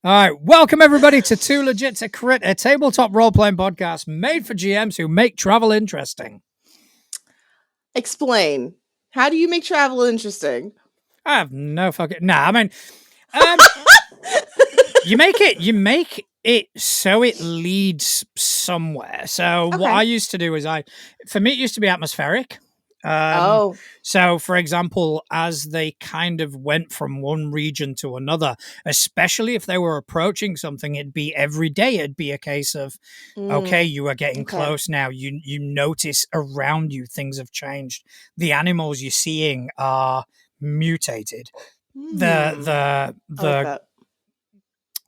All right, welcome everybody to Too Legit to Crit, a tabletop role-playing podcast made for GMs who make travel interesting. Explain. How do you make travel interesting? I have no fucking... Nah, I mean, you make it so it leads somewhere. So what Okay. I used to do is for me, it used to be atmospheric. Oh, So, for example, as they kind of went from one region to another, especially if they were approaching something, it'd be every day. It'd be a case of, okay, you are getting okay. close now. You notice around you things have changed. The animals you're seeing are mutated. The I like that.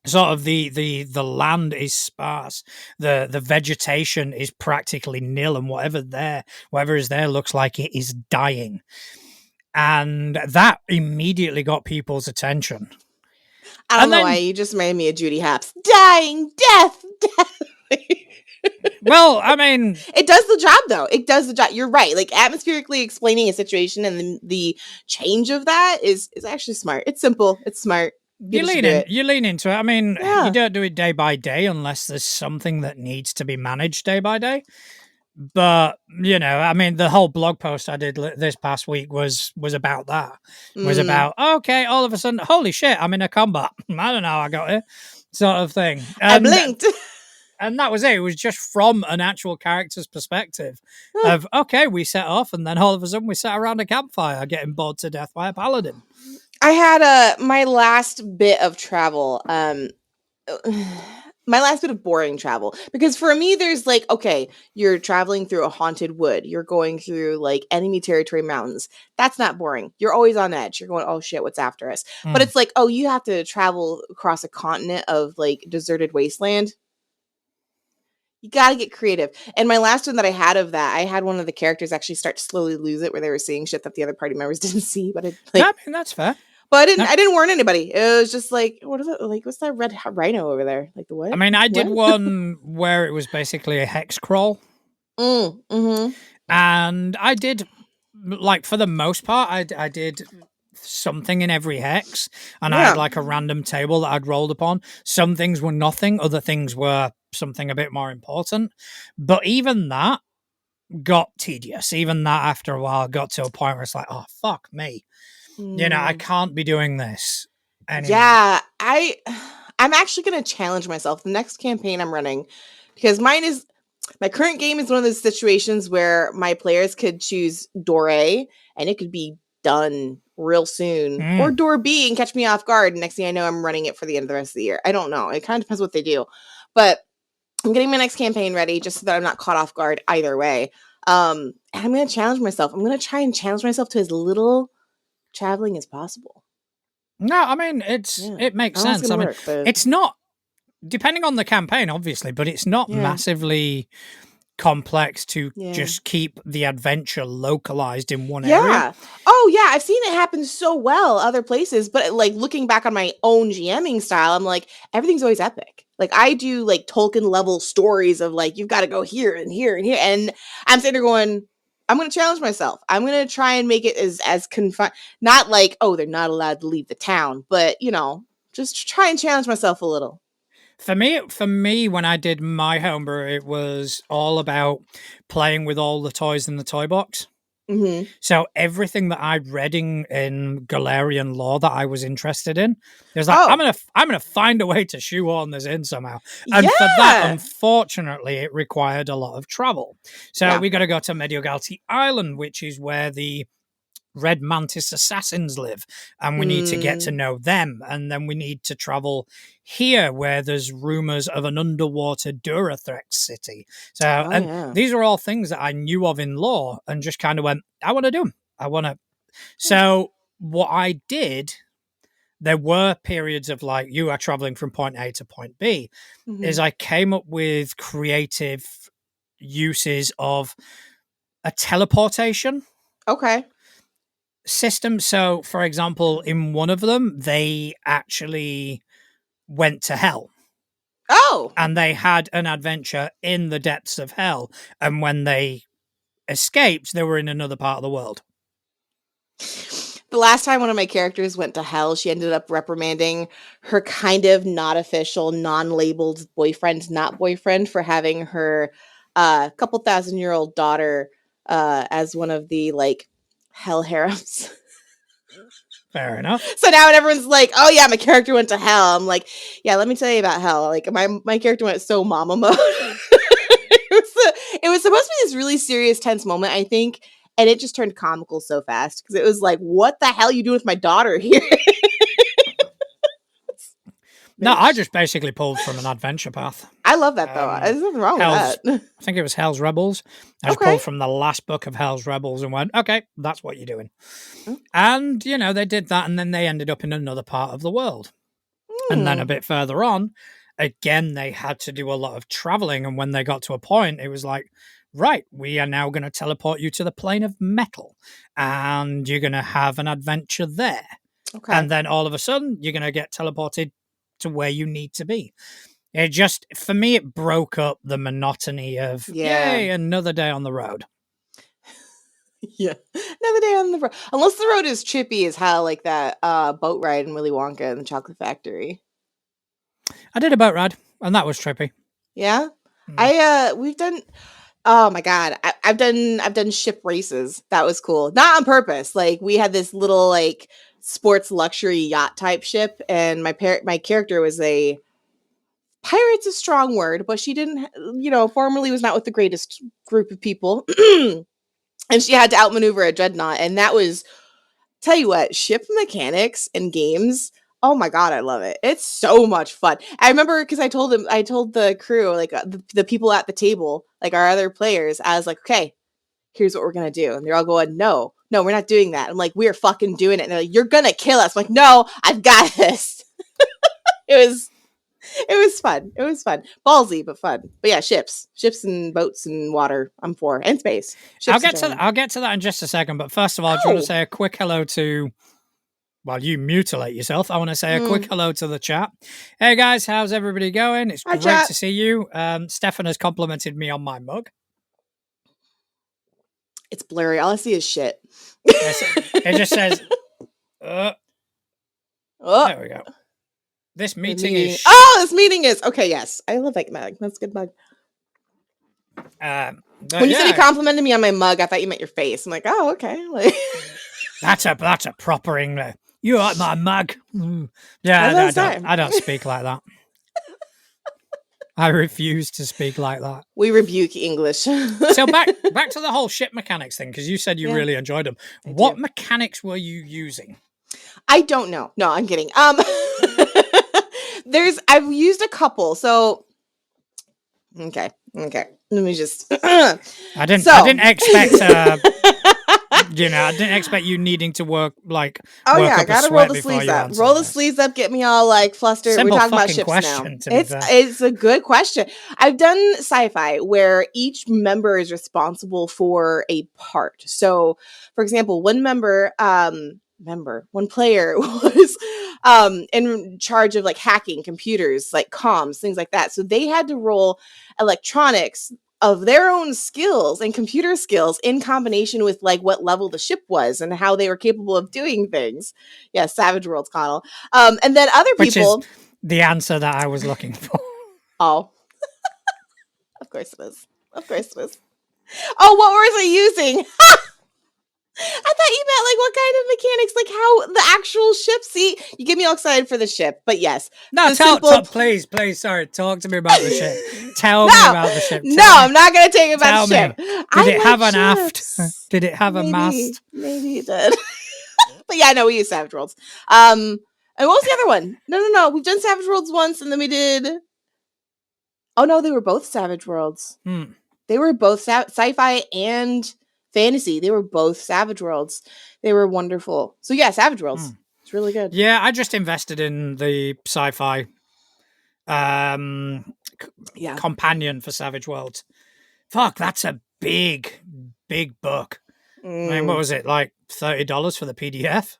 sort of the land is sparse, the vegetation is practically nil, and whatever is there looks like it is dying, and that immediately got people's attention. I don't know why you just made me a Judy Hopps. Dying, death. Well, I mean, it does the job though. It does the job. You're right. Like atmospherically explaining a situation and the change of that is actually smart. It's simple. It's smart. you lean into it. I mean, Yeah. you don't do it day by day unless there's something that needs to be managed day by day. But I mean, the whole blog post I did this past week was about that. Was about, okay, all of a sudden, holy shit, I'm in a combat. I don't know how I got here, sort of thing. I blinked. And that was it. It was just from an actual character's perspective of, okay, we set off, and then all of a sudden we sat around a campfire getting bored to death by a paladin. I had my last bit of travel. My last bit of boring travel, because for me there's like, okay, you're traveling through a haunted wood, you're going through like enemy territory mountains. That's not boring. You're always on edge. You're going, oh shit, what's after us? But it's like, oh, you have to travel across a continent of like deserted wasteland. You got to get creative. And my last one that I had of that, I had one of the characters actually start to slowly lose it, where they were seeing shit that the other party members didn't see. But it, like, I mean, that's fair. but I didn't warn anybody. It was just like, what is it? Like, what's that red rhino over there? Like the what? I mean, I did one where it was basically a hex crawl. Mm-hmm. And I did, like, for the most part, I did something in every hex, and I had like a random table that I'd rolled upon. Some things were nothing, other things were something a bit more important. But even that got tedious. Even that, after a while, got to a point where it's like, oh, fuck me. I can't be doing this anymore. Yeah, I'm actually going to challenge myself the next campaign I'm running, because my current game is one of those situations where my players could choose door A and it could be done real soon, or door B and catch me off guard. And next thing I know, I'm running it for the end of the rest of the year. I don't know. It kind of depends what they do, but I'm getting my next campaign ready just so that I'm not caught off guard either way. And I'm going to challenge myself. I'm going to try and challenge myself to as little traveling as possible. No, I mean, it makes sense. I mean, it's not, depending on the campaign, obviously, but it's not massively complex to just keep the adventure localized in one area. Oh yeah, I've seen it happen so well other places, but like looking back on my own GMing style, I'm like, everything's always epic. Like I do like Tolkien level stories of like, you've got to go here and here and here, and I'm sitting there going, I'm going to challenge myself. I'm going to try and make it as confined, not like, oh, they're not allowed to leave the town, but just try and challenge myself a little. For me, when I did my homebrew, it was all about playing with all the toys in the toy box. Mm-hmm. So everything that I'd read in Galarian lore that I was interested in, it was like, I'm gonna find a way to shoehorn this in somehow. And for that, unfortunately, it required a lot of travel. So we got to go to Mediogalti Island, which is where the Red Mantis assassins live, and we need to get to know them, and then we need to travel here where there's rumors of an underwater Durithrex city. So these are all things that I knew of in lore and just kind of went, I want to do them. So what I did, there were periods of like, you are traveling from point A to point B, is I came up with creative uses of a teleportation system. So, for example, in one of them, they actually went to hell. And they had an adventure in the depths of hell. And when they escaped, they were in another part of the world. The last time one of my characters went to hell, she ended up reprimanding her kind of not official, non-labeled boyfriend, not boyfriend, for having her couple thousand-year-old daughter as one of the like hell harems. Fair enough. So now when everyone's like, "Oh yeah, my character went to hell," I'm like, "Yeah, let me tell you about hell." Like my character went so mama mode. It was supposed to be this really serious, tense moment, I think, and it just turned comical so fast because it was like, "What the hell are you doing with my daughter here?" No, I just basically pulled from an adventure path. I love that though. There's nothing wrong with that. I think it was Hell's Rebels. I just pulled from the last book of Hell's Rebels and went, okay, that's what you're doing. And, they did that, and then they ended up in another part of the world. And then a bit further on, again, they had to do a lot of traveling. And when they got to a point, it was like, right, we are now going to teleport you to the plane of metal. And you're going to have an adventure there. Okay. And then all of a sudden, you're going to get teleported to where you need to be. It just, for me, it broke up the monotony of, yay, another day on the road. Yeah, another day on the road. Unless the road is trippy as hell, like that boat ride in Willy Wonka and the Chocolate Factory. I did a boat ride, and that was trippy. Yeah, we've done. Oh my god, I've done ship races. That was cool. Not on purpose. Like we had this little like sports luxury yacht type ship, and my character was a pirate's a strong word, but she didn't. Formerly was not with the greatest group of people. And she had to outmaneuver a dreadnought, and that was, tell you what, ship mechanics and games. Oh my god, I love it! It's so much fun. I remember because I told the crew, like the people at the table, like our other players, I was like, okay, here's what we're gonna do, and they're all going, no, we're not doing that. I'm like, we're fucking doing it, and they're like, you're gonna kill us. I'm like, no, I've got this. It was fun. It was fun. Ballsy, but fun. But yeah, ships and boats and water. I'm for, and space. I'll get to that in just a second. But first of all, I just want to say a quick hello to. While you mutilate yourself, I want to say a quick hello to the chat. Hey guys, how's everybody going? It's great to see you. Stefan has complimented me on my mug. It's blurry. All I see is shit. It just says. There we go. This meeting is. This meeting is okay. Yes, I love that mug. That's a good mug. When you said you complimented me on my mug, I thought you meant your face. I'm like, oh, okay. Like that's a proper English. You like my mug? Yeah, I don't speak like that. I refuse to speak like that. We rebuke English. So back to the whole ship mechanics thing, because you said you really enjoyed them. What mechanics were you using? I don't know. No, I'm kidding. I've used a couple. So okay. Let me just. I didn't expect. I didn't expect you needing to work like. Oh yeah, I gotta roll the sleeves up. Roll the sleeves up. Get me all like flustered. We're talking about ships now. It's a good question. I've done sci-fi where each member is responsible for a part. So, for example, one player was in charge of like hacking computers, like comms, things like that. So they had to roll electronics of their own skills and computer skills in combination with like what level the ship was and how they were capable of doing things. Yeah, Savage Worlds, Connell. And then other people. Which is the answer that I was looking for. Oh. Of course it is. Oh, what was I using? I thought you meant like what kind of mechanics, like how the actual ship. See, you get me all excited for the ship, but yes. No, please, sorry, talk to me about the ship. Tell me about the ship. I'm not going to tell you about the ship. Did it have an aft? Did it have a mast? Maybe it did. But yeah, no, we use Savage Worlds. And what was the other one? No. We've done Savage Worlds once, and then we did. Oh no, they were both Savage Worlds. They were both sci-fi and fantasy. They were both Savage Worlds. They were wonderful. So yeah, Savage Worlds. It's really good. Yeah, I just invested in the sci-fi companion for Savage Worlds. Fuck, that's a big book. I mean, what was it, like $30 for the PDF?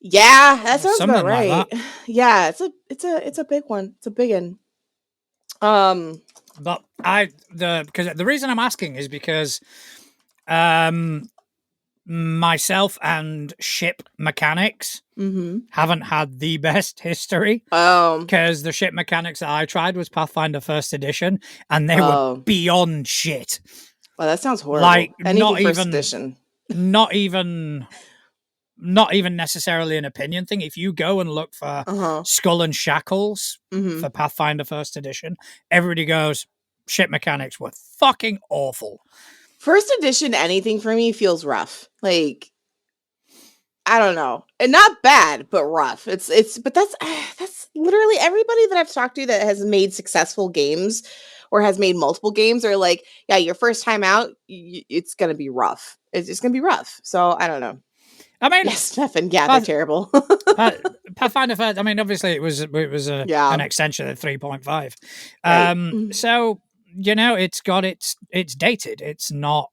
Yeah, that sounds about right. Like that. Yeah, it's a big one. It's a big one. But because the reason I'm asking is because myself and ship mechanics haven't had the best history. Because the ship mechanics that I tried was Pathfinder First Edition, and they were beyond shit. Well, that sounds horrible. Like Anything First Edition. Not even necessarily an opinion thing. If you go and look for Skull and Shackles for Pathfinder First Edition, everybody goes, ship mechanics were fucking awful. First Edition anything for me feels rough. Like, I don't know. And not bad, but rough. But that's literally everybody that I've talked to that has made successful games or has made multiple games are like, yeah, your first time out, it's going to be rough. It's just going to be rough. So I don't know. I mean, yes, Stefan, yeah, they're terrible. Pathfinder First, I mean, obviously it was an extension of 3.5. Right. So, you know, it's dated. It's not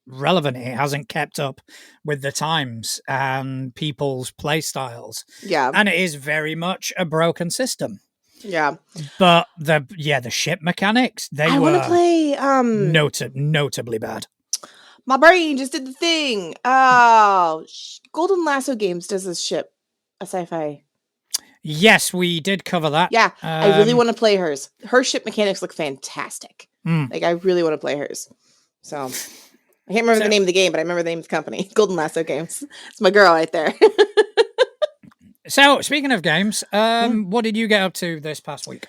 relevant. It hasn't kept up with the times and people's play styles. Yeah. And it is very much a broken system. Yeah. But the ship mechanics, I want to play notably bad. My brain just did the thing. Oh, Golden Lasso Games does this ship, a sci-fi. Yes, we did cover that. Yeah, I really want to play hers. Her ship mechanics look fantastic. Like, I really want to play hers. So, I can't remember the name of the game, but I remember the name of the company. Golden Lasso Games. It's my girl right there. So, speaking of games, what did you get up to this past week?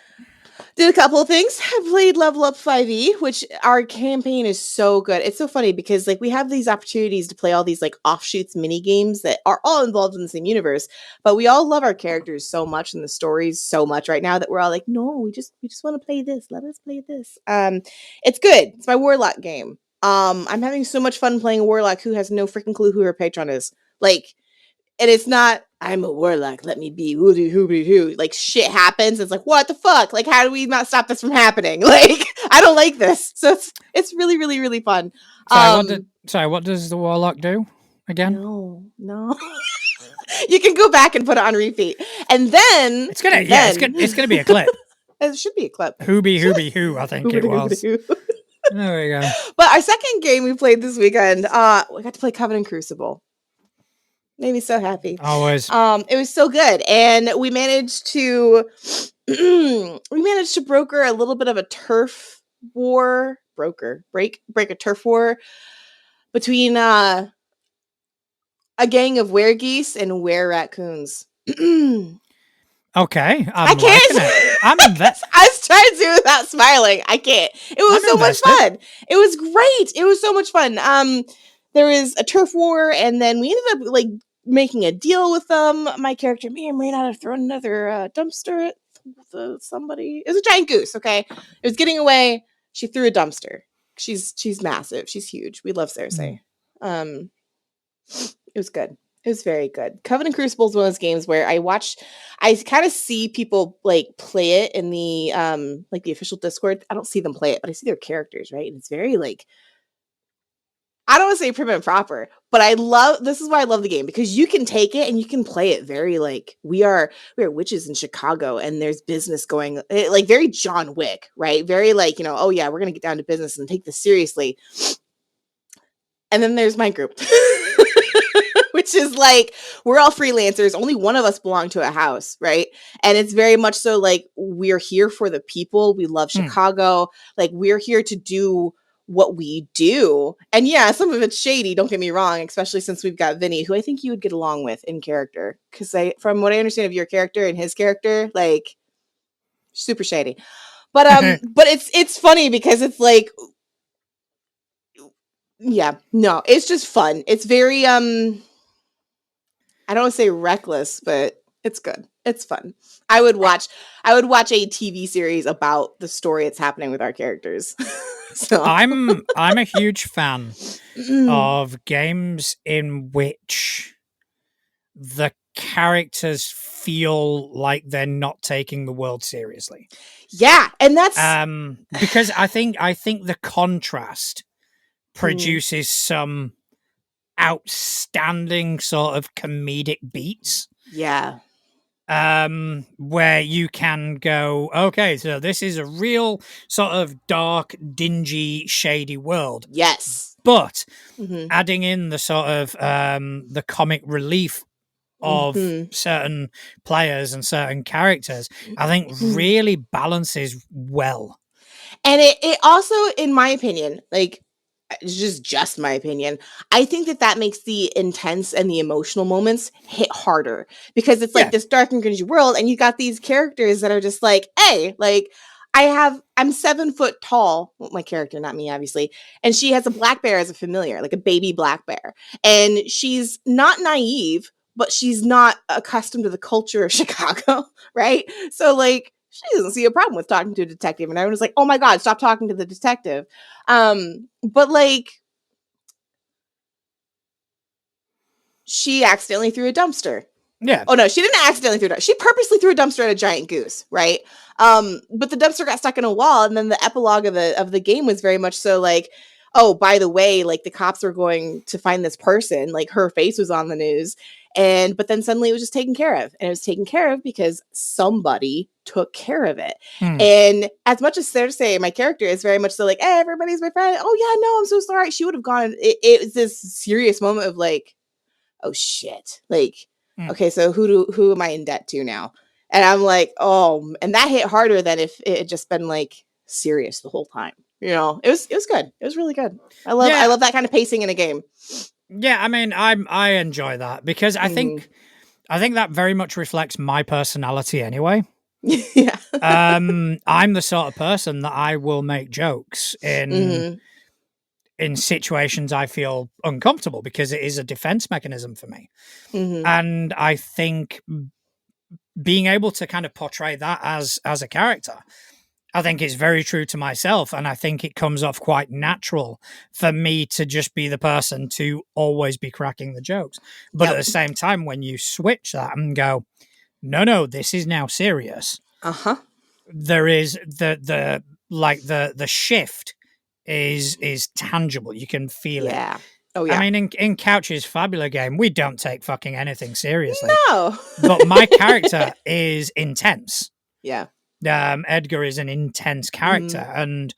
Did a couple of things. I played Level Up 5e, which our campaign is so good. It's so funny because like we have these opportunities to play all these like offshoots mini games that are all involved in the same universe, but we all love our characters so much and the stories so much right now that we're all like, no, we just want to play this. Let us play this. It's good. It's my Warlock game. I'm having so much fun playing a Warlock who has no freaking clue who her patron is. Like, and it's not, I'm a warlock, let me be woody hoobie hoo. Like, shit happens. It's like, what the fuck? Like, how do we not stop this from happening? Like, I don't like this. So it's really, really, really fun. What does the Warlock do again? No. You can go back and put it on repeat. And then... It's gonna be a clip. It should be a clip. Hoobie hoo, I think it was. There we go. But our second game we played this weekend, we got to play Covenant Crucible. Made me so happy. Always. It was so good, and we managed to broker a little bit of a turf war. Break a turf war between a gang of weregeese and wereraccoons. Okay, I can't. I'm invested. I was trying to do it without smiling. I can't. It was so much fun. It was great. It was so much fun. There was a turf war, and then we ended up like making a deal with them. My character may or may not have thrown another dumpster at somebody. It was a giant goose. Okay, it was getting away. She threw a dumpster. She's massive. She's huge. We love Cersei. It was good. It was very good. Covenant Crucible is one of those games where I kind of see people like play it in the like the official Discord. I don't see them play it, but I see their characters, right? And it's very like, I don't want to say prim and proper, but this is why I love the game, because you can take it and you can play it very like we are witches in Chicago and there's business going, like very John Wick, right? Very like, oh yeah, we're going to get down to business and take this seriously. And then there's my group, which is like, we're all freelancers. Only one of us belong to a house, right? And it's very much so like, we're here for the people. We love Chicago. Like, we're here to do what we do. And yeah, some of it's shady, don't get me wrong, especially since we've got Vinny, who I think you would get along with in character. Because from what I understand of your character and his character, like, super shady. But but it's funny because it's like, yeah, no, it's just fun. It's very I don't want to say reckless, but it's good. It's fun. I would watch a TV series about the story that's happening with our characters. So I'm a huge fan of games in which the characters feel like they're not taking the world seriously. Yeah, and that's because I think the contrast produces some outstanding sort of comedic beats. Yeah. Where you can go, okay, so this is a real sort of dark, dingy, shady world. Yes. But Mhm. adding in the sort of the comic relief of Mhm. certain players and certain characters, I think really balances well. And it also, in my opinion, like, it's just my opinion, I think that makes the intense and the emotional moments hit harder because it's like Yeah. this dark and cringy world, and you got these characters that are just like, hey, like, I'm 7 foot tall. Well, my character, not me, obviously. And she has a black bear as a familiar, like a baby black bear. And she's not naive, but she's not accustomed to the culture of Chicago, right? So like she doesn't see a problem with talking to a detective. And I was like, oh my God, stop talking to the detective. But like she accidentally threw a dumpster. Yeah. Oh no, she didn't accidentally throw it. She purposely threw a dumpster at a giant goose, right? But the dumpster got stuck in a wall, and then the epilogue of the game was very much so like, oh, by the way, like the cops were going to find this person, like her face was on the news, and but then suddenly it was just taken care of, and it was taken care of because somebody took care of it. And as much as Cersei, my character, is very much so like, hey, everybody's my friend. Oh yeah, no, I'm so sorry. She would have gone. It was this serious moment of like, oh shit, like, okay, so who am I in debt to now? And I'm like, oh, and that hit harder than if it had just been like serious the whole time. You know, it was good. It was really good. I Yeah. love that kind of pacing in a game. Yeah, I mean, I enjoy that because Mm-hmm. I think that very much reflects my personality anyway. Yeah. I'm the sort of person that I will make jokes Mm-hmm. in situations I feel uncomfortable because it is a defense mechanism for me. Mm-hmm. And I think being able to kind of portray that as a character, I think it's very true to myself, and I think it comes off quite natural for me to just be the person to always be cracking the jokes. But at Yep. the same time, when you switch that and go, no, this is now serious, Uh-huh. there is the like the shift is tangible. You can feel it. Yeah. Oh I yeah. mean, in Couch's Fabula game, we don't take fucking anything seriously, No. but my character is intense. Yeah. Edgar is an intense character, Mm-hmm. and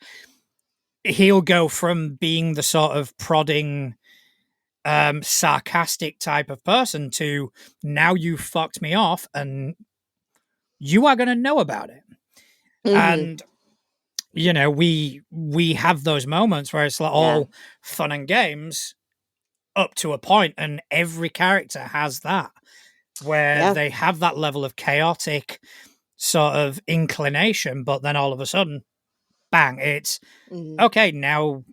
he'll go from being the sort of prodding, sarcastic type of person to now you fucked me off, and you are going to know about it. Mm-hmm. And you know, we have those moments where it's like Yeah. all fun and games up to a point, and every character has that where Yeah. they have that level of chaotic sort of inclination, but then all of a sudden, bang, it's Mm-hmm. okay now.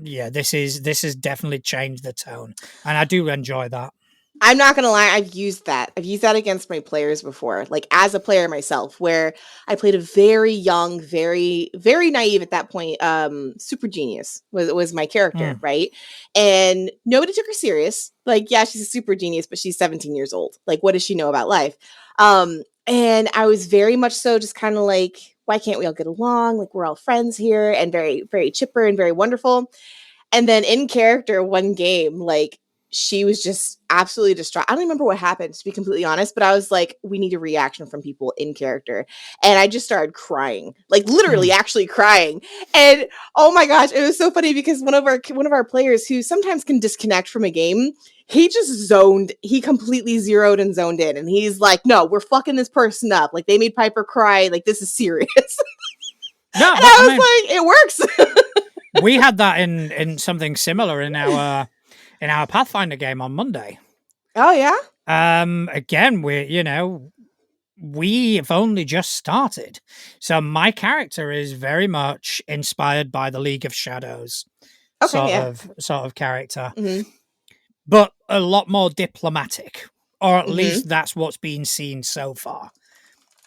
Yeah, this has definitely changed the tone, and I do enjoy that. I'm not gonna lie, I've used that. I've used that against my players before, like as a player myself, where I played a very young, very, very naive at that point. Super genius was my character, Mm. right? And nobody took her serious. Like, yeah, she's a super genius, but she's 17 years old. Like, what does she know about life? And I was very much so just kind of like, why can't we all get along? Like, we're all friends here, and very, very chipper and very wonderful. And then in character, one game, like she was just absolutely distraught. I don't remember what happened, to be completely honest, but I was like, we need a reaction from people in character. And I just started crying, like literally Mm. actually crying. And oh my gosh, it was so funny because one of our players who sometimes can disconnect from a game, he completely zeroed and zoned in. And he's like, no, we're fucking this person up. Like they made Piper cry. Like this is serious. No, And but I I mean, was like, it works. we had that in something similar in our Pathfinder game on Monday. Oh yeah. Again, we've only just started, so my character is very much inspired by the League of Shadows Okay, yeah. sort of character, Mhm. but a lot more diplomatic, or at Mhm. least that's what's been seen so far.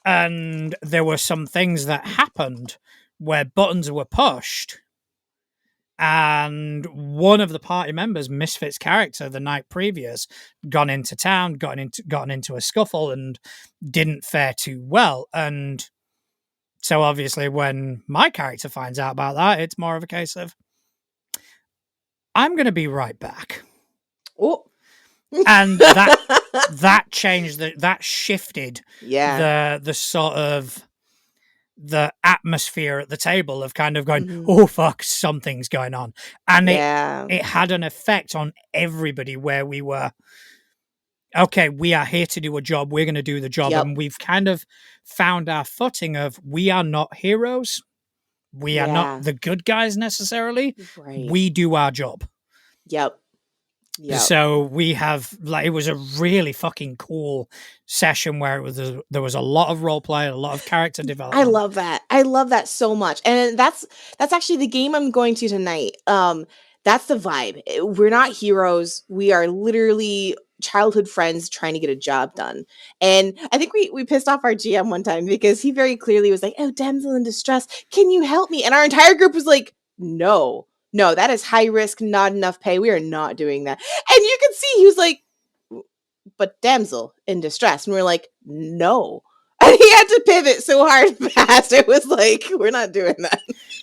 And there were some things that happened where buttons were pushed, and one of the party members, Misfit's character, the night previous, gone into town, gotten into a scuffle, and didn't fare too well. And so, obviously, when my character finds out about that, it's more of a case of I'm going to be right back, Oh. and that changed that shifted Yeah. the sort of the atmosphere at the table of kind of going, Mhm. oh fuck, something's going on. And Yeah. it had an effect on everybody where we were, okay, we are here to do a job, we're going to do the job. Yep. And we've kind of found our footing of, we are not heroes, we are not Yeah. the good guys necessarily, Right. we do our job. Yep. Yep. So we have, like, it was a really fucking cool session where there was a lot of role play, a lot of character development. I love that. I love that so much. And that's actually the game I'm going to tonight. That's the vibe. We're not heroes. We are literally childhood friends trying to get a job done. And I think we pissed off our GM one time because he very clearly was like, "Oh, damsel in distress, can you help me?" And our entire group was like, "No. No, that is high risk, not enough pay. We are not doing that." And you could see he was like, "But damsel in distress." And we're like, "No." And he had to pivot so hard fast. It was like, we're not doing that.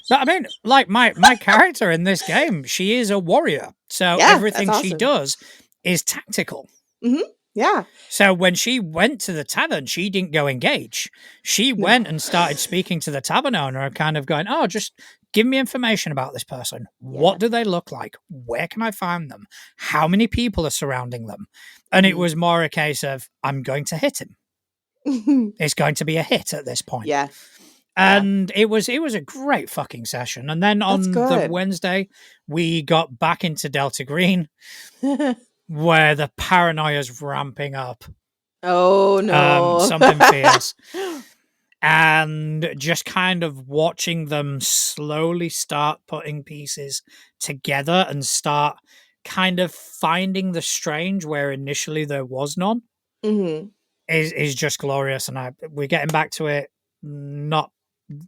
But I mean, like my character in this game, she is a warrior. So Yeah, everything that's she awesome. does is tactical. Mm-hmm. Yeah. So when she went to the tavern, she didn't go engage. She went and started speaking to the tavern owner and kind of going, oh, just give me information about this person. Yeah. What do they look like? Where can I find them? How many people are surrounding them? And it was more a case of, I'm going to hit him. It's going to be a hit at this point. Yeah. And it was a great fucking session. And then on the Wednesday, we got back into Delta Green, where the paranoia's ramping up. Oh no. Something fierce. And just kind of watching them slowly start putting pieces together and start kind of finding the strange where initially there was none. Mm-hmm. Is just glorious. And we're getting back to it, not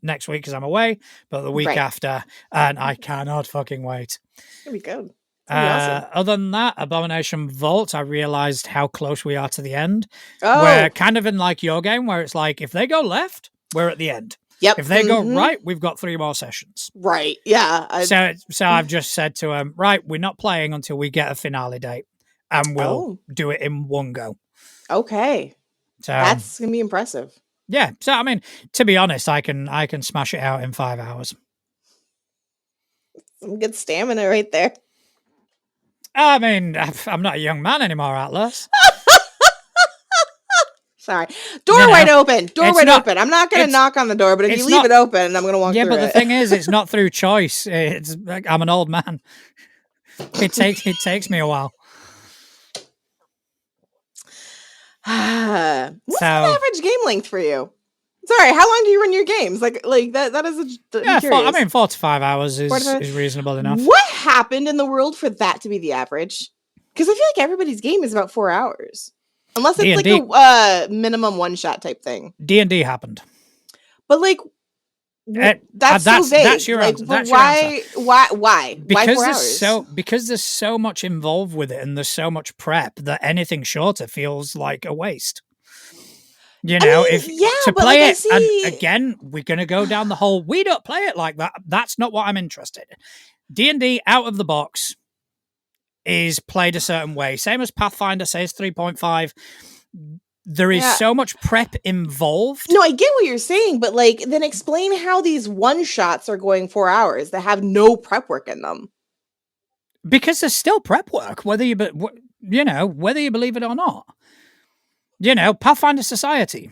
next week because I'm away, but the week after, and I cannot fucking wait. It'll be good. Awesome. Other than that, Abomination Vault, I realized how close we are to the end. We're kind of in like your game where it's like, if they go left, we're at the end. Yep. If they go right, we've got 3 more sessions. Right. Yeah. So I've just said to him, right, we're not playing until we get a finale date, and we'll do it in one go. Okay. So that's gonna be impressive. Yeah. So I mean, to be honest, I can smash it out in 5 hours. Some good stamina right there. I mean, I'm not a young man anymore, Atlas. Sorry. Door wide open. Door wide open. I'm not going to knock on the door, but if you leave it open, I'm going to walk through it. Yeah, but the thing is, it's not through choice. It's like, I'm an old man. It takes me a while. What's the average game length for you? Sorry, how long do you run your games? Like that is I mean, 4 to 5 hours is reasonable enough. What happened in the world for that to be the average? Because I feel like everybody's game is about 4 hours. Unless it's D&D. like a minimum one-shot type thing. D&D happened. But like, that's so vague. That's your answer. That's your answer. Why? Because why 4 hours? Because there's so much involved with it and there's so much prep that anything shorter feels like a waste. You know, to play it, and again, we're going to go down the whole, we don't play it like that. That's not what I'm interested in. D&D out of the box is played a certain way. Same as Pathfinder says 3.5. There is so much prep involved. No, I get what you're saying, but like, then explain how these one-shots are going 4 hours that have no prep work in them. Because there's still prep work, whether you believe it or not. You know, Pathfinder Society.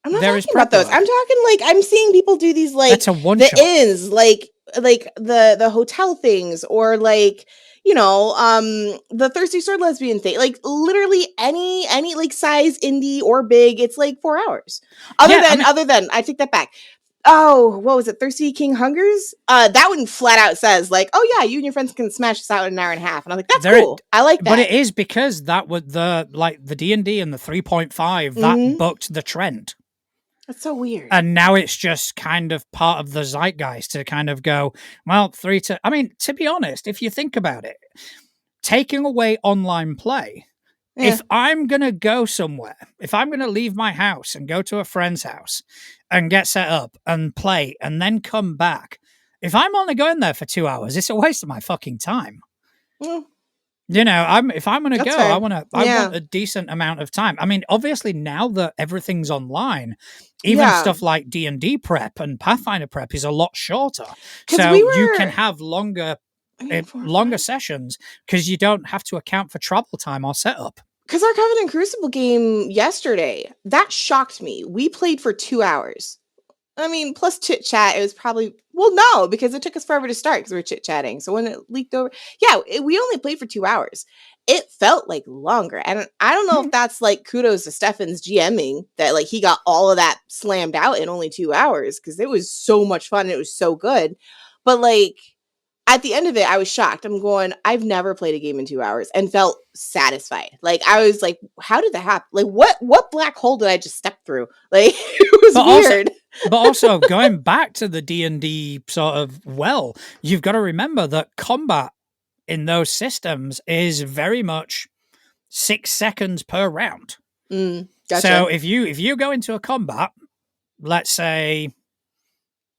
I'm not talking about those. I'm talking like, I'm seeing people do these like that's a one-shot. Inns, like the hotel things, or like, you know, the Thirsty Sword Lesbian thing. Like literally any like size indie or big, it's like 4 hours. Other than I take that back. Oh, what was it? Thirsty King Hungers? That one flat out says like, oh yeah, you and your friends can smash this out in an hour and a half. And I'm like, that's cool. I like that. But it is because that was the D&D and the 3.5 that booked the trend. That's so weird. And now it's just kind of part of the zeitgeist to kind of go, well, to be honest, if you think about it, taking away online play, if I'm going to go somewhere, if I'm going to leave my house and go to a friend's house and get set up and play and then come back, if I'm only going there for 2 hours, it's a waste of my fucking time. You know, if I'm going to go, fair. I want a decent amount of time. I mean, obviously now that everything's online, Even stuff like D&D prep and Pathfinder prep is a lot shorter. So you can have longer sessions because you don't have to account for travel time or setup. Because our Covenant Crucible game yesterday, that shocked me. We played for 2 hours. I mean, plus chit chat, it was probably, well, no, because it took us forever to start because we were chit chatting. So when it leaked over, we only played for 2 hours. It felt like longer. And I don't know if that's like kudos to Stefan's GMing that like he got all of that slammed out in only 2 hours because it was so much fun. And it was so good. But like, at the end of it, I was shocked. I'm going, I've never played a game in 2 hours and felt satisfied. Like, I was like, how did that happen? Like, what black hole did I just step through? Like, it was weird. But also, going back to the D&D sort of, you've got to remember that combat in those systems is very much 6 seconds per round. Gotcha. So if you go into a combat, let's say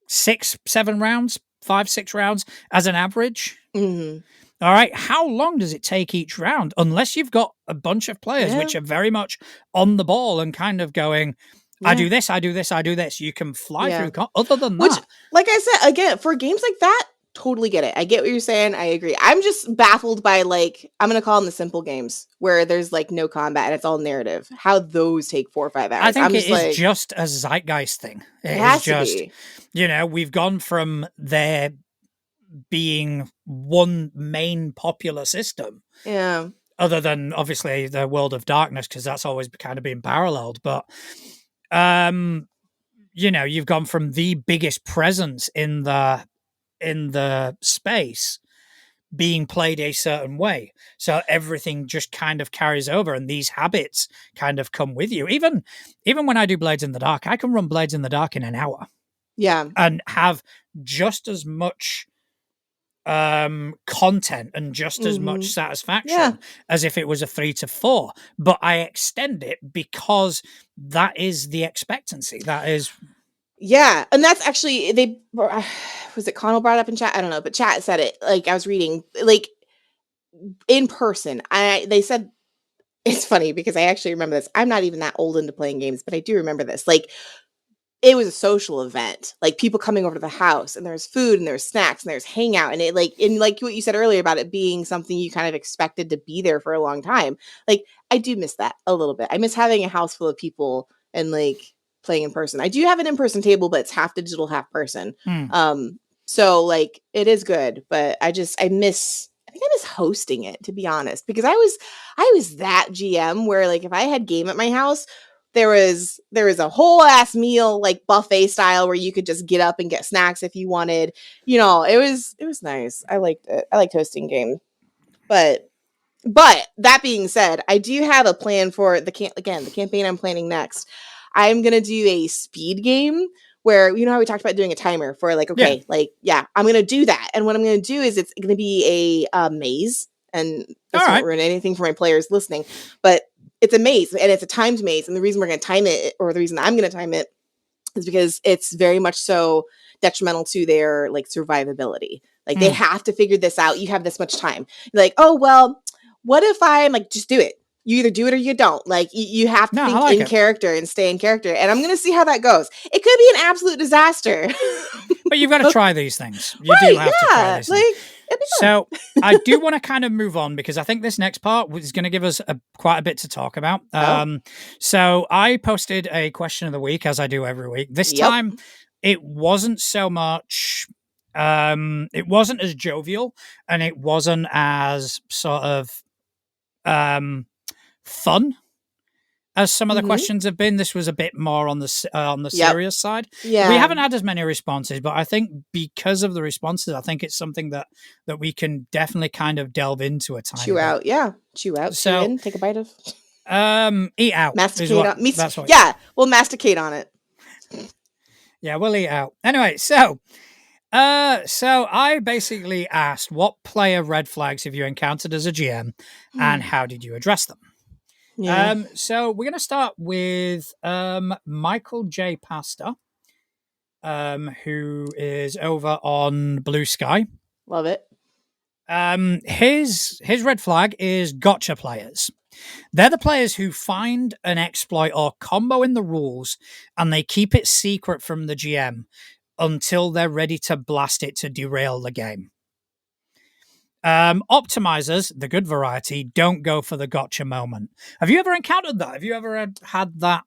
6-7 rounds, 5-6 rounds as an average. All right. How long does it take each round? Unless you've got a bunch of players which are very much on the ball and kind of going, I do this, I do this, I do this. You can fly through. Other than that, like I said, again, for games like that, totally get it. I get what you're saying. I agree. I'm just baffled by like, I'm going to call them the simple games where there's like no combat and it's all narrative. How those take 4 or 5 hours. I think it is just a zeitgeist thing. It has just, to be. We've gone from there being one main popular system. Yeah. Other than obviously the World of Darkness, because that's always kind of been paralleled. But, you've gone from the biggest presence in the space being played a certain way. So everything just kind of carries over and these habits kind of come with you. Even when I do Blades in the Dark, I can run Blades in the Dark in an hour. Yeah. And have just as much content and just as much satisfaction as if it was a 3 to 4. But I extend it because that is the expectancy. That is... Yeah, and that's actually, was it Connell brought up in chat? I don't know, but chat said it. Like, I was reading, like, in person. They said, it's funny because I actually remember this. I'm not even that old into playing games, but I do remember this. Like, it was a social event, like people coming over to the house and there's food and there's snacks and there's hangout. And like what you said earlier about it being something you kind of expected to be there for a long time. Like, I do miss that a little bit. I miss having a house full of people and like playing in person. I do have an in-person table, but it's half digital, half person. So like it is good, but I think I miss hosting it, to be honest, because I was that GM where like if I had game at my house, there was a whole ass meal, like buffet style, where you could just get up and get snacks if you wanted. It was nice. I liked it. I liked hosting game. But that being said, I do have a plan for the campaign I'm planning next. I'm gonna do a speed game where how we talked about doing a timer for like, okay, I'm gonna do that. And what I'm gonna do is it's gonna be a maze, and this won't ruin anything for my players listening, but it's a maze and it's a timed maze. And the reason we're going to time it, or the reason I'm going to time it, is because it's very much so detrimental to their like survivability. Like they have to figure this out. You have this much time. You're like, oh, well, what if I'm like, just do it. You either do it or you don't. Like you have to think in character and stay in character. And I'm going to see how that goes. It could be an absolute disaster. But you've got to try these things. You do have to try these things. So I do want to kind of move on because I think this next part is going to give us quite a bit to talk about. So I posted a question of the week, as I do every week. This time, it wasn't so much... it wasn't as jovial and it wasn't as sort of fun as some of the questions have been. This was a bit more on the serious side. Yeah, we haven't had as many responses, but I think because of the responses, I think it's something that we can definitely kind of delve into a tiny bit. Chew out. So chew in, take a bite of. Eat out. Masticate on. We'll masticate on it. Yeah, we'll eat out. Anyway, so I basically asked what player red flags have you encountered as a GM, and how did you address them? Yeah. So we're going to start with Michael J. Pastor, who is over on Blue Sky. Love it. His red flag is gotcha players. They're the players who find an exploit or combo in the rules and they keep it secret from the GM until they're ready to blast it to derail the game. Optimizers, the good variety, don't go for the gotcha moment. Have you ever encountered that? Have you ever had that?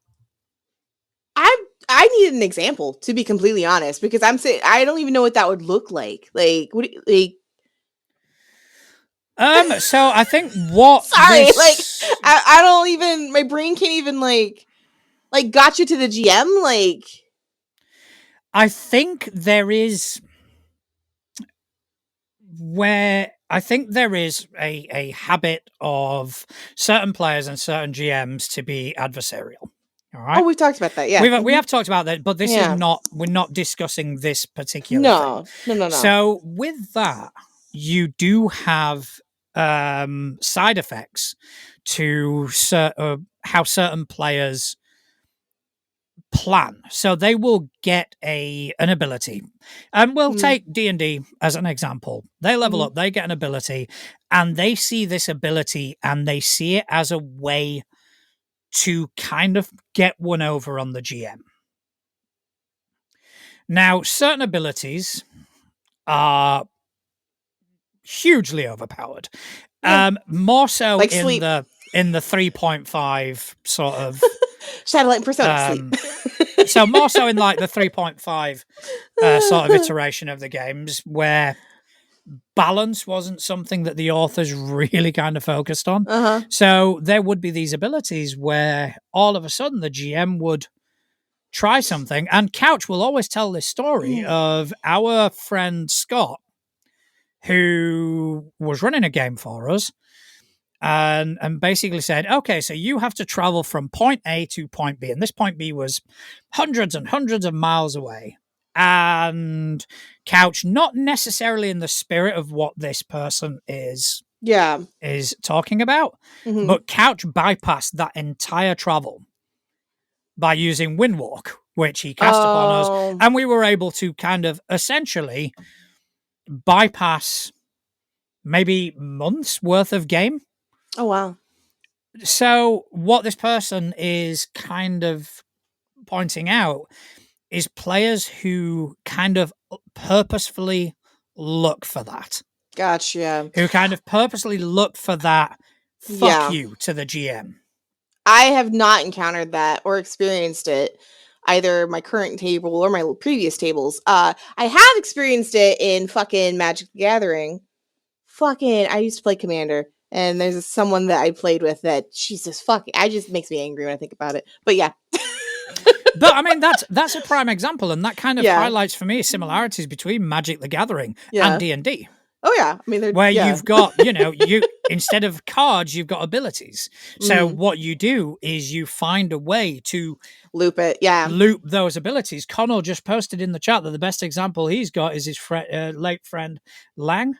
I need an example, to be completely honest, because I'm saying I don't even know what that would look like. Like, what? Like, So I think what sorry, this... like I don't even. My brain can't even like got you to the GM. Like, I think there is a habit of certain players and certain GMs to be adversarial. All right. Oh, we've talked about that. Yeah, we have talked about that, but this is not. We're not discussing this particular thing. No. So with that, you do have side effects to how certain players plan. So they will get an ability, and we'll take D&D as an example. They level up, they get an ability, and they see this ability and they see it as a way to kind of get one over on the GM. Now, certain abilities are hugely overpowered. More so like in sleep. the 3.5 sort of Shadowlight and Persona sleep. So more so in like the 3.5 sort of iteration of the games, where balance wasn't something that the authors really kind of focused on. So there would be these abilities where all of a sudden the GM would try something, and Couch will always tell this story of our friend Scott, who was running a game for us, and basically said, okay, so you have to travel from point A to point B, and this point B was hundreds and hundreds of miles away. And Couch, not necessarily in the spirit of what this person is talking about, but Couch bypassed that entire travel by using Windwalk, which he cast upon us, and we were able to kind of essentially bypass maybe months worth of game. Oh, wow. So what this person is kind of pointing out is players who kind of purposefully look for that. Gotcha. Who kind of purposely look for that fuck you to the GM. I have not encountered that or experienced it, either my current table or my previous tables. I have experienced it in fucking Magic the Gathering. I used to play Commander, and there's someone that I played with that she's just fucking. I just makes me angry when I think about it. But yeah. But I mean, that's a prime example, and that kind of highlights for me similarities between Magic the Gathering and D&D. Oh yeah, I mean, where you've got, you instead of cards, you've got abilities. So what you do is you find a way to loop those abilities. Connell just posted in the chat that the best example he's got is his late friend Lang.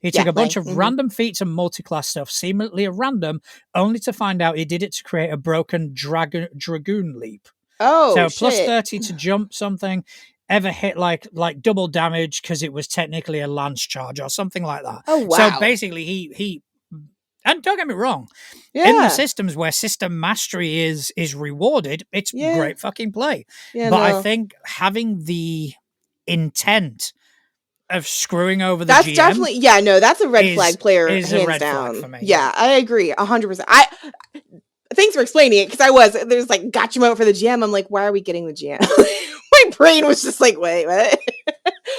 He took a bunch of random feats and multi-class stuff, seemingly random, only to find out he did it to create a broken dragoon leap. Oh, so shit. plus 30 to jump something. Ever hit like double damage because it was technically a lance charge or something like that. Oh, wow. So basically he and don't get me wrong, in the systems where system mastery is rewarded, it's great fucking play. I think having the intent of screwing over the GM, definitely that's a red flag player, hands down. Flag for me. Yeah, I agree 100%. Thanks for explaining it, because there's like gotcha moment for the GM. I'm like, why are we getting the GM? My brain was just like, wait, what?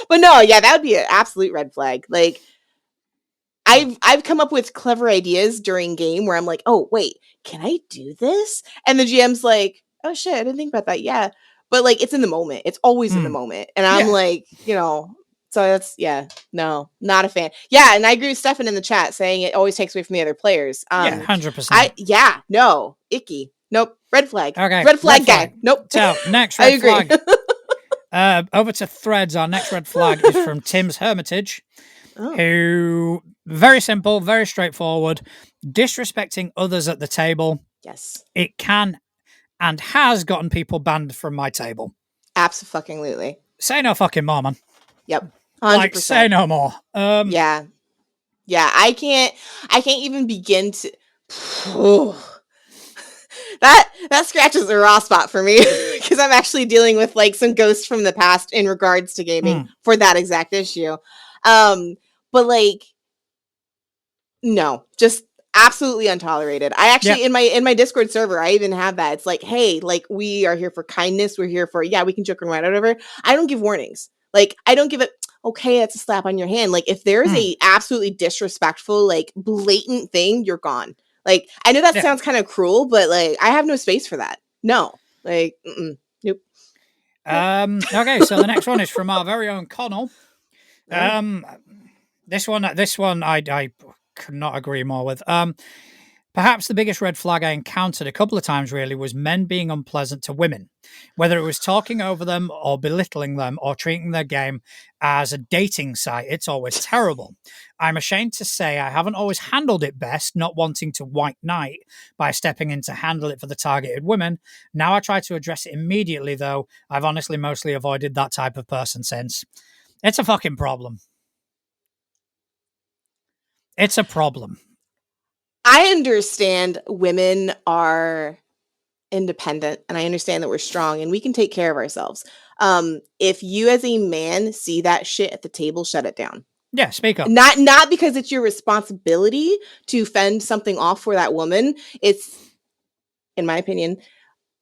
But no, that would be an absolute red flag. Like, I've come up with clever ideas during game where I'm like, oh wait, can I do this? And the GM's like, oh shit, I didn't think about that. Yeah, but like, it's in the moment. It's always in the moment, and I'm like, so that's no, not a fan. Yeah, and I agree with Stefan in the chat saying it always takes away from the other players. 100%. No, icky. Nope, red flag. Okay, red flag guy. Nope. So next red flag. Over to threads. Our next red flag is from Tim's Hermitage, who, very simple, very straightforward, disrespecting others at the table. Yes, it can and has gotten people banned from my table. Absolutely. Say no fucking more, man. Yep. 100%. Like, say no more. Yeah. I can't even begin to. That scratches a raw spot for me because I'm actually dealing with like some ghosts from the past in regards to gaming for that exact issue. But like, no, just absolutely untolerated. I actually in my Discord server, I even have that. It's like, hey, like we are here for kindness. We're here for we can joke around, whatever. I don't give warnings. Like I don't give it. Okay, that's a slap on your hand. Like if there's a absolutely disrespectful, like blatant thing, you're gone. Like I know that sounds kind of cruel, but like I have no space for that. No, like nope. Okay, so the next one is from our very own Connell. This one I could not agree more with. Perhaps the biggest red flag I encountered a couple of times really was men being unpleasant to women, whether it was talking over them or belittling them or treating their game as a dating site. It's always terrible. I'm ashamed to say I haven't always handled it best, not wanting to white knight by stepping in to handle it for the targeted women. Now I try to address it immediately, though. I've honestly mostly avoided that type of person since. It's a fucking problem. It's a problem. I understand women are independent and I understand that we're strong and we can take care of ourselves. If you as a man see that shit at the table, shut it down. Yeah, speak up. Not because it's your responsibility to fend something off for that woman. It's, in my opinion,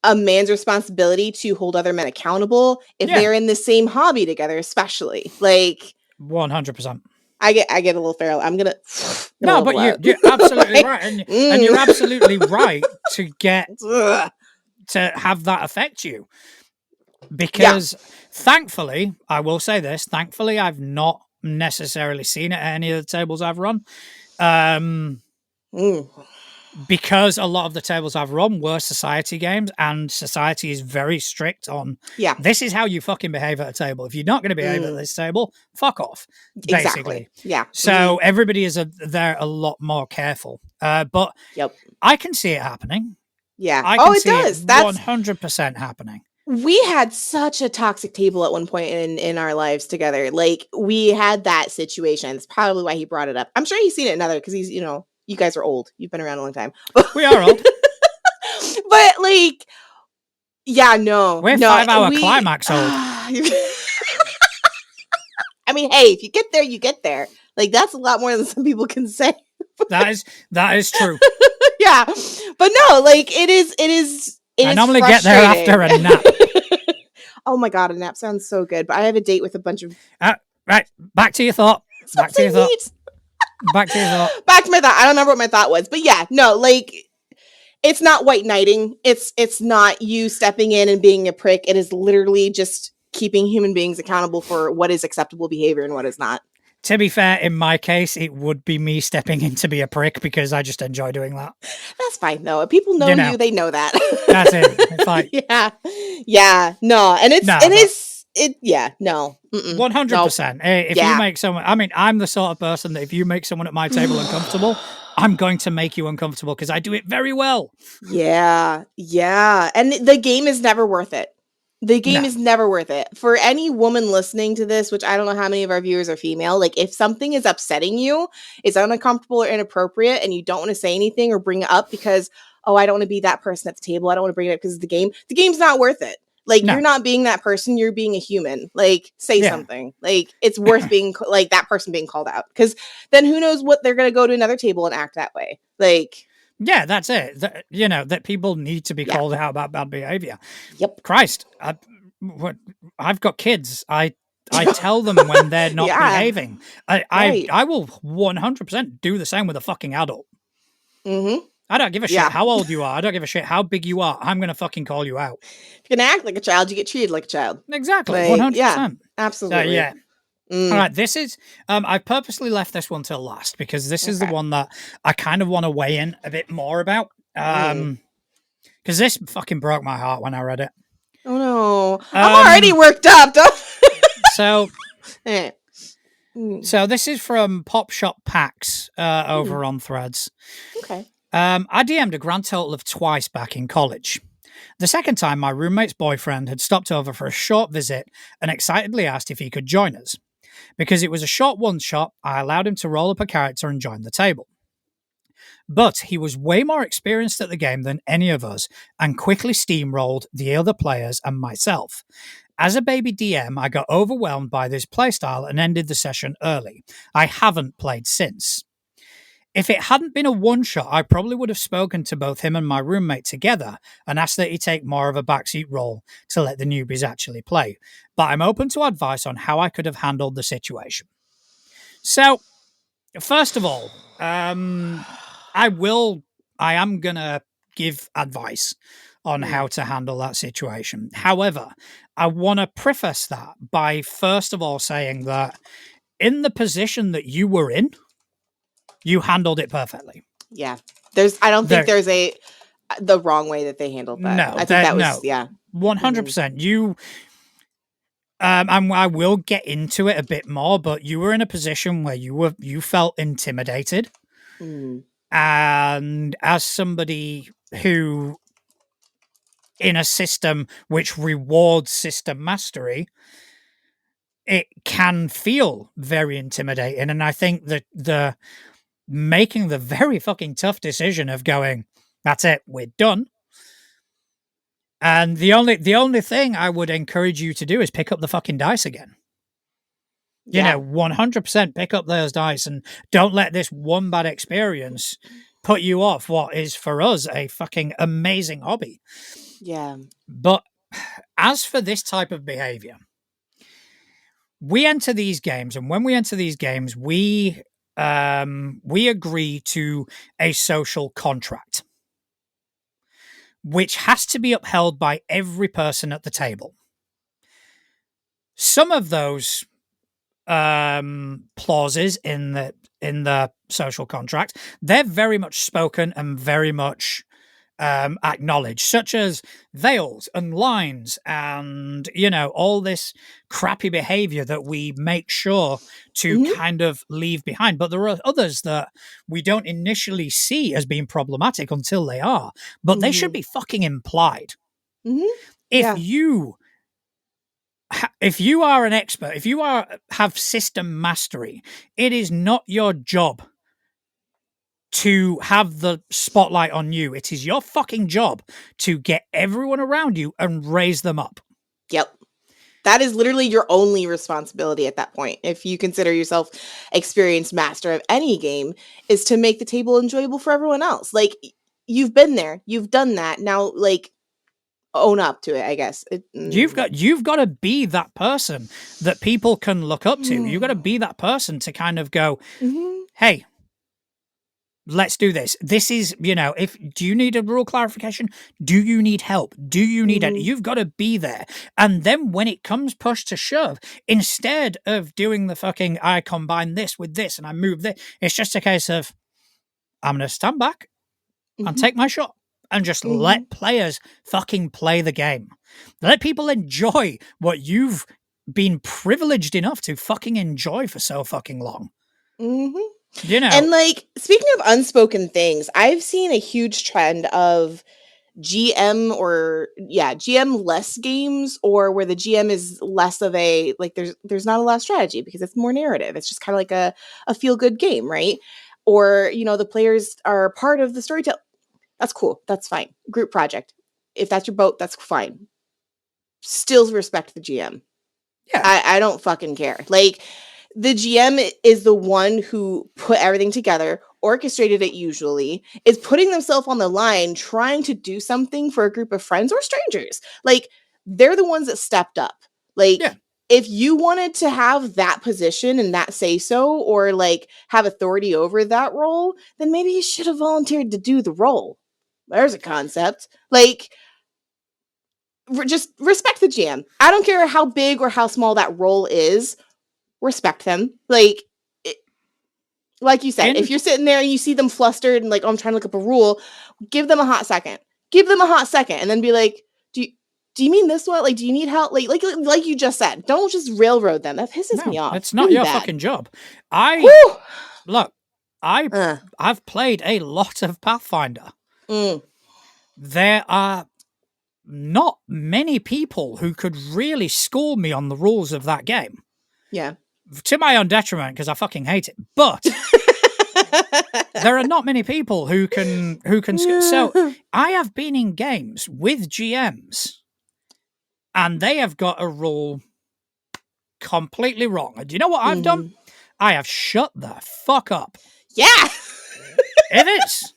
a man's responsibility to hold other men accountable if they're in the same hobby together, especially. Like 100%. I get a little feral. I'm gonna no, but you're absolutely right, and you're absolutely right to get to have that affect you, because thankfully, I will say this: thankfully, I've not necessarily seen it at any of the tables I've run, because a lot of the tables I've run were society games, and society is very strict on this is how you fucking behave at a table. If you're not going to behave at this table, fuck off. Basically, So everybody is there a lot more careful. But I can see it happening. Yeah. I can see it. That's 100% happening. We had such a toxic table at one point in our lives together. Like we had that situation. It's probably why he brought it up. I'm sure he's seen it in other because he's, you guys are old. You've been around a long time. We are old. But like, no. We're 5-hour climax old. I mean, hey, if you get there, you get there. Like that's a lot more than some people can say. That is true. Yeah. But no, like it is I normally get there after a nap. Oh my God, a nap sounds so good. But I have a date with a bunch of right. Back to your thought. Back to your thought. Back to my thought. I don't remember what my thought was, but no, like it's not white knighting. It's not you stepping in and being a prick. It is literally just keeping human beings accountable for what is acceptable behavior and what is not. To be fair, in my case, it would be me stepping in to be a prick because I just enjoy doing that. That's fine though. If people know you, they know that. That's it. It's like no, and no. 100%. If you make someone, I mean, I'm the sort of person that if you make someone at my table uncomfortable, I'm going to make you uncomfortable because I do it very well. Yeah, and the game is never worth it. The game is never worth it. For any woman listening to this, which I don't know how many of our viewers are female, like if something is upsetting you, it's uncomfortable or inappropriate, and you don't want to say anything or bring it up because, I don't want to be that person at the table. I don't want to bring it up because of the game's not worth it. Like you're not being that person, you're being a human. Like say something. Like it's worth being like that person being called out. Because then who knows what they're gonna go to another table and act that way. Like that's it. That people need to be called out about bad behavior. Yep. Christ, I've got kids. I tell them when they're not behaving. I will 100% do the same with a fucking adult. Mm-hmm. I don't give a shit how old you are. I don't give a shit how big you are. I'm going to fucking call you out. If you're going to act like a child, you get treated like a child. Exactly. 100%. Yeah, absolutely. So, all right. This is, I purposely left this one till last because this is the one that I kind of want to weigh in a bit more about. Because this fucking broke my heart when I read it. Oh no. I'm already worked up. So this is from Pop Shop Packs over on Threads. Okay. I DM'd a grand total of twice back in college. The second time, my roommate's boyfriend had stopped over for a short visit and excitedly asked if he could join us. Because it was a short one-shot, I allowed him to roll up a character and join the table. But he was way more experienced at the game than any of us and quickly steamrolled the other players and myself. As a baby DM, I got overwhelmed by this playstyle and ended the session early. I haven't played since. If it hadn't been a one-shot, I probably would have spoken to both him and my roommate together and asked that he take more of a backseat role to let the newbies actually play. But I'm open to advice on how I could have handled the situation. So, first of all, I am going to give advice on how to handle that situation. However, I want to preface that by first of all saying that in the position that you were in, you handled it perfectly. Yeah. I don't think there's the wrong way that they handled that. No, I think that was, yeah. 100%. You, I will get into it a bit more, but you were in a position where you felt intimidated. And as somebody who, in a system which rewards system mastery, it can feel very intimidating. And I think that the making the very fucking tough decision of going, that's it, we're done. And the only thing I would encourage you to do is pick up the fucking dice again. You know, 100% pick up those dice and don't let this one bad experience put you off what is for us a fucking amazing hobby. Yeah. But as for this type of behavior, we enter these games, and when we enter these games, we agree to a social contract, which has to be upheld by every person at the table. Some of those clauses in the social contract, they're very much spoken and very much acknowledged, such as veils and lines and, you know, all this crappy behavior that we make sure to kind of leave behind. But there are others that we don't initially see as being problematic until they are, but they should be fucking implied. If you are an expert, if you have system mastery, it is not your job to have the spotlight on you. It is your fucking job to get everyone around you and raise them up. Yep. That is literally your only responsibility at that point. If you consider yourself experienced master of any game, is to make the table enjoyable for everyone else. Like, you've been there, you've done that. Now, like, own up to it, I guess. You've got to be that person that people can look up to. You've got to be that person to kind of go, hey, let's do this. This is, you know, do you need a rule clarification? Do you need help? Do you need it? You've got to be there. And then when it comes push to shove, instead of doing the fucking, I combine this with this and I move this, it's just a case of, I'm going to stand back and take my shot and just let players fucking play the game. Let people enjoy what you've been privileged enough to fucking enjoy for so fucking long. You know, and like, speaking of unspoken things, I've seen a huge trend of GM less games, or where the GM is less of a, like, there's not a lot of strategy because it's more narrative. It's just kind of like a feel good game, right? Or, you know, the players are part of the storytelling. That's cool. That's fine. Group project. If that's your boat, that's fine. Still respect the GM. Yeah. I don't fucking care. Like, the GM is the one who put everything together, orchestrated it usually, is putting themselves on the line, trying to do something for a group of friends or strangers. Like, they're the ones that stepped up. Like, if you wanted to have that position and that say so, or like have authority over that role, then maybe you should have volunteered to do the role. There's a concept. Like, just respect the GM. I don't care how big or how small that role is. Respect them. Like you said, if you're sitting there and you see them flustered and like, oh, I'm trying to look up a rule, give them a hot second. And then be like, do you mean this one? Like, do you need help? Like you just said, don't just railroad them. That pisses me off. It's not really your bad. fucking job. I've played a lot of Pathfinder. There are not many people who could really school me on the rules of that game. Yeah. To my own detriment, because I fucking hate it. But There are not many people who can so I have been in games with GMs and they have got a rule completely wrong. And do you know what I've done? I have shut the fuck up. Yeah. If it's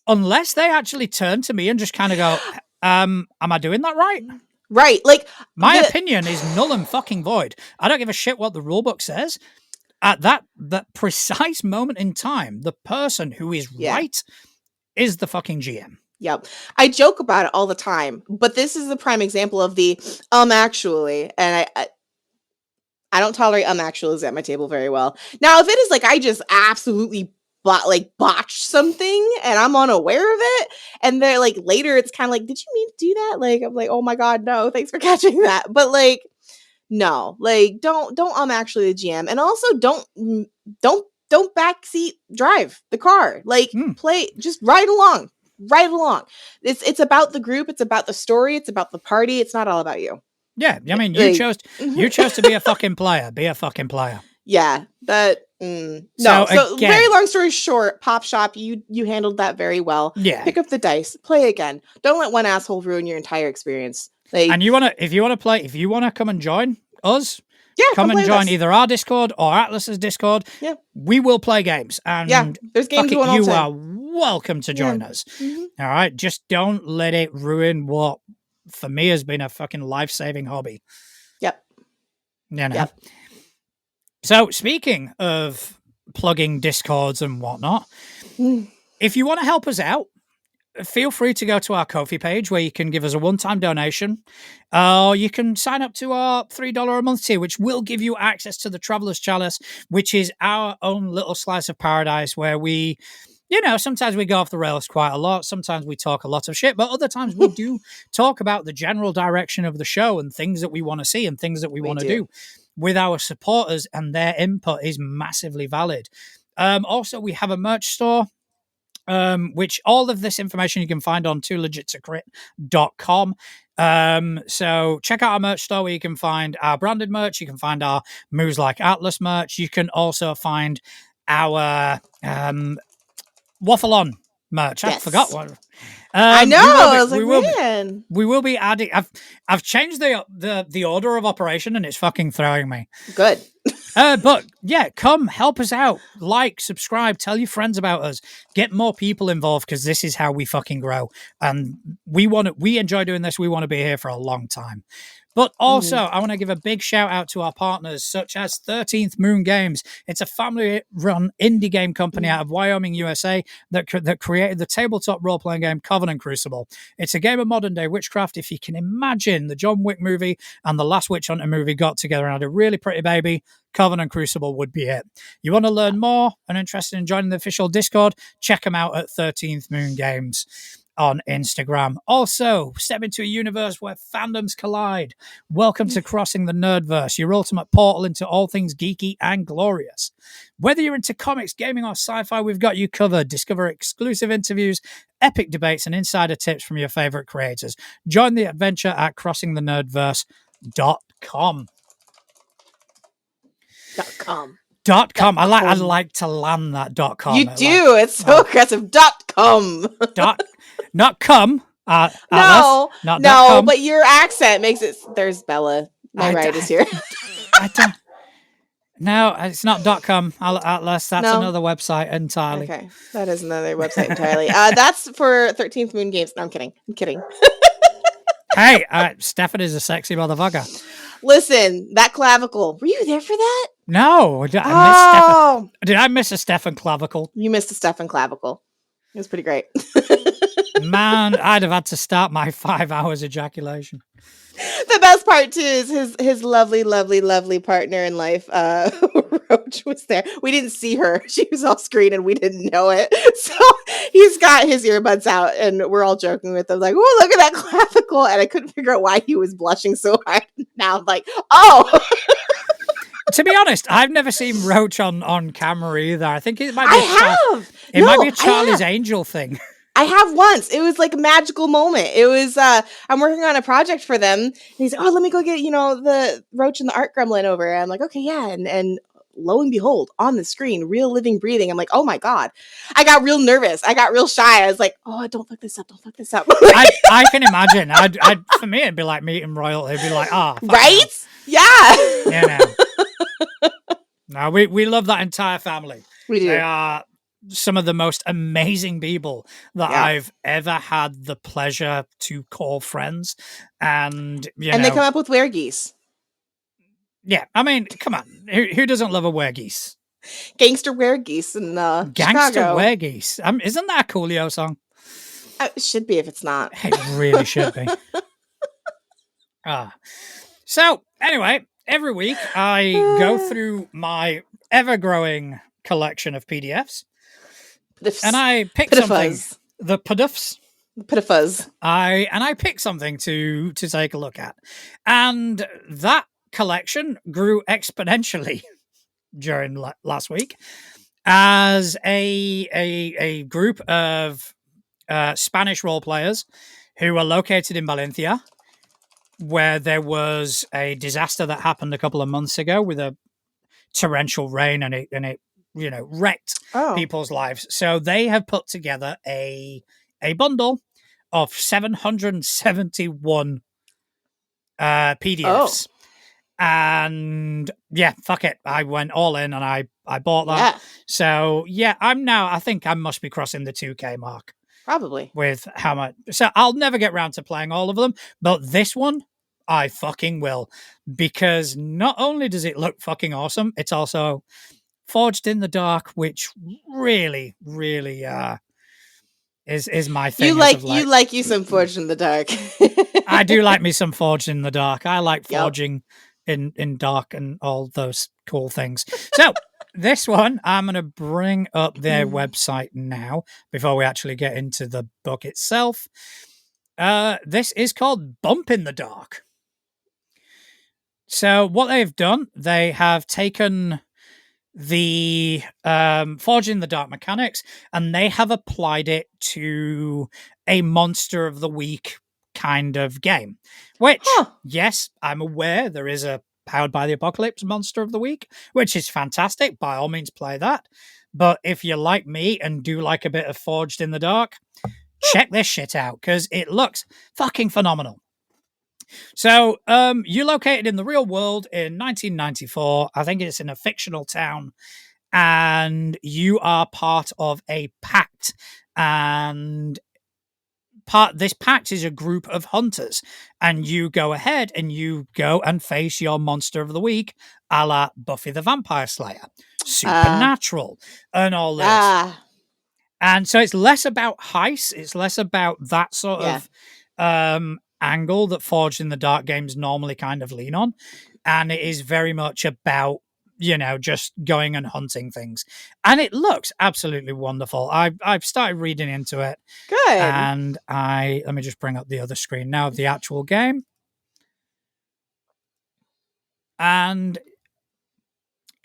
unless they actually turn to me and just kind of go, am I doing that right? Right. Like my opinion is null and fucking void. I don't give a shit what the rulebook says. At that precise moment in time, the person who is right is the fucking GM. Yep. I joke about it all the time, but this is the prime example of the actually, and I don't tolerate actuallys at my table very well. Now, if it is like I just absolutely botched something and I'm unaware of it, and they're like later it's kind of like, did you mean to do that? Like I'm like, oh my god, no, thanks for catching that. But like, no, like don't actually the GM, and also don't backseat drive the car. Like play, just ride along. It's about the group, it's about the story, it's about the party. It's not all about you. Yeah, I mean, you chose to be a fucking player. Be a fucking player. Yeah, that no. So again, very long story short, Pop Shop, you handled that very well. Yeah, pick up the dice, play again. Don't let one asshole ruin your entire experience. Like, and if you want to come and join us, come and join us. Either our Discord or Atlas's Discord. Yeah, we will play games, and there's games going on. You are welcome to join us. All right, just don't let it ruin what for me has been a fucking life-saving hobby. Yep. You know. Yep. So speaking of plugging Discords and whatnot, if you want to help us out, feel free to go to our Ko-fi page where you can give us a one-time donation. You can sign up to our $3 a month tier, which will give you access to the Traveler's Chalice, which is our own little slice of paradise where we, sometimes we go off the rails quite a lot. Sometimes we talk a lot of shit, but other times we do talk about the general direction of the show and things that we want to see and things that we want to do with our supporters, and their input is massively valid. Also, we have a merch store, which all of this information you can find on toolegit2crit.com. So check out our merch store where you can find our branded merch. You can find our Moves Like Atlas merch. You can also find our Waffle On merch. I forgot one. I know. We will be adding. I've changed the order of operation, and it's fucking throwing me. Good. But yeah, come help us out. Like, subscribe, tell your friends about us. Get more people involved, because this is how we fucking grow. And we enjoy doing this. We want to be here for a long time. But also, I want to give a big shout out to our partners, such as 13th Moon Games. It's a family-run indie game company out of Wyoming, USA, that created the tabletop role-playing game Covenant Crucible. It's a game of modern-day witchcraft. If you can imagine the John Wick movie and the last Witch Hunter movie got together and had a really pretty baby, Covenant Crucible would be it. You want to learn more and interested in joining the official Discord? Check them out at 13th Moon Games on Instagram. Also, step into a universe where fandoms collide. Welcome to Crossing the Nerdverse, your ultimate portal into all things geeky and glorious. Whether you're into comics, gaming, or sci-fi, we've got you covered. Discover exclusive interviews, epic debates, and insider tips from your favorite creators. Join the adventure at crossingthenerdverse.com. .com. I like to land that .com. You do. It's so aggressive. .com. Not cum. No, com. But your accent makes it. There's Bella. My ride is here. I don't. No, it's not .com. Atlas. That's another website entirely. Okay, that is another website entirely. That's for 13th Moon Games. No, I'm kidding. Hey, Stefan is a sexy motherfucker. Listen, that clavicle. Were you there for that? No. Did I miss a Stefan clavicle? You missed a Stefan clavicle. It was pretty great. Man, I'd have had to start my 5 hours ejaculation. The best part too is his lovely, lovely, lovely partner in life, Roach, was there. We didn't see her. She was off screen and we didn't know it. So he's got his earbuds out and we're all joking with him, like, oh, look at that clavicle. And I couldn't figure out why he was blushing so hard. Now I'm like, oh. To be honest, I've never seen Roach on camera either. I think it might be might be a Charlie's Angel thing. I have once. It was like a magical moment. It was, I'm working on a project for them. And he's like, oh, let me go get, the Roach and the Art Gremlin over. I'm like, okay, yeah. And lo and behold, on the screen, real living, breathing. I'm like, oh my God. I got real nervous. I got real shy. I was like, oh, don't fuck this up. Don't fuck this up. I can imagine. For me, it'd be like meeting royalty. It'd be like, right? Hell. Yeah. You know. No, we love that entire family. We do. They are some of the most amazing people that I've ever had the pleasure to call friends. And, you know, they come up with weregeese. Yeah, I mean, come on. Who doesn't love a weregeese? Gangster weregeese in Gangster Chicago. weregeese. Isn't that a Coolio song? It should be if it's not. It really should be. So, anyway, every week I go through my ever-growing collection of PDFs. And I pick something. The PDFs. PDFs. I pick something to take a look at. And that collection grew exponentially during last week as a group of Spanish role players who are located in Valencia, where there was a disaster that happened a couple of months ago with a torrential rain, and it wrecked people's lives. So they have put together a bundle of 771 PDFs. And yeah, fuck it. I went all in and I bought that. Yeah. So yeah, I think I must be crossing the 2K mark. Probably. With how much. So I'll never get around to playing all of them, but this one, I fucking will. Because not only does it look fucking awesome, it's also forged in the dark, which really, really is my thing. You like some forged in the dark. I do like me some forged in the dark. I like forging in dark and all those cool things. So this one, I'm going to bring up their website now before we actually get into the book itself. This is called Bump in the Dark. So what they've done, they have taken the Forge in the Dark mechanics and they have applied it to a Monster of the Week kind of game, which yes, I'm aware there is a Powered by the Apocalypse Monster of the Week, which is fantastic. By all means play that. But if you're like me and do like a bit of Forged in the Dark, check this shit out because it looks fucking phenomenal. So you're located in the real world in 1994. I think it's in a fictional town, and you are part of a pact. And this pact is a group of hunters, and you go ahead and you go and face your monster of the week, a la Buffy the Vampire Slayer, Supernatural, and all this. And so it's less about heist, it's less about that sort of angle that Forged in the Dark games normally kind of lean on, and it is very much about just going and hunting things, and it looks absolutely wonderful. I've started reading into it. Good. And let me just bring up the other screen now of the actual game, and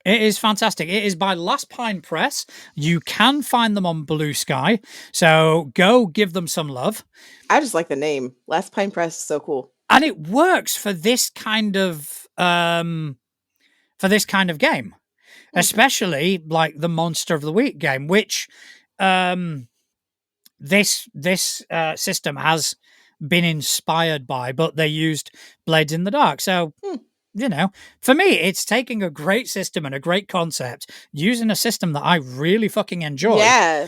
it is fantastic. It is by Last Pine Press. You can find them on Blue Sky, so go give them some love. I just like the name. Last Pine Press is so cool, and it works for this kind of game, especially like the Monster of the Week game, which this system has been inspired by, but they used Blades in the Dark. So. For me, it's taking a great system and a great concept, using a system that I really fucking enjoy. Yeah.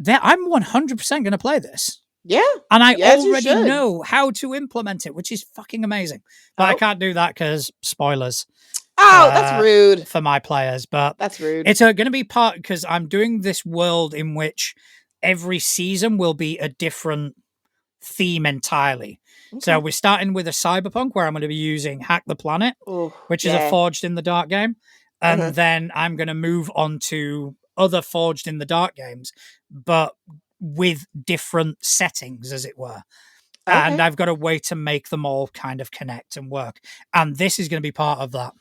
I'm 100% going to play this. Yeah. And I already know how to implement it, which is fucking amazing. But I can't do that because spoilers. Oh, that's rude. For my players. But that's rude. It's going to be part, because I'm doing this world in which every season will be a different theme entirely. Okay. So we're starting with a cyberpunk where I'm going to be using Hack the Planet, which is a Forged in the Dark game. And then I'm going to move on to other Forged in the Dark games, but with different settings, as it were. Okay. And I've got a way to make them all kind of connect and work. And this is going to be part of that.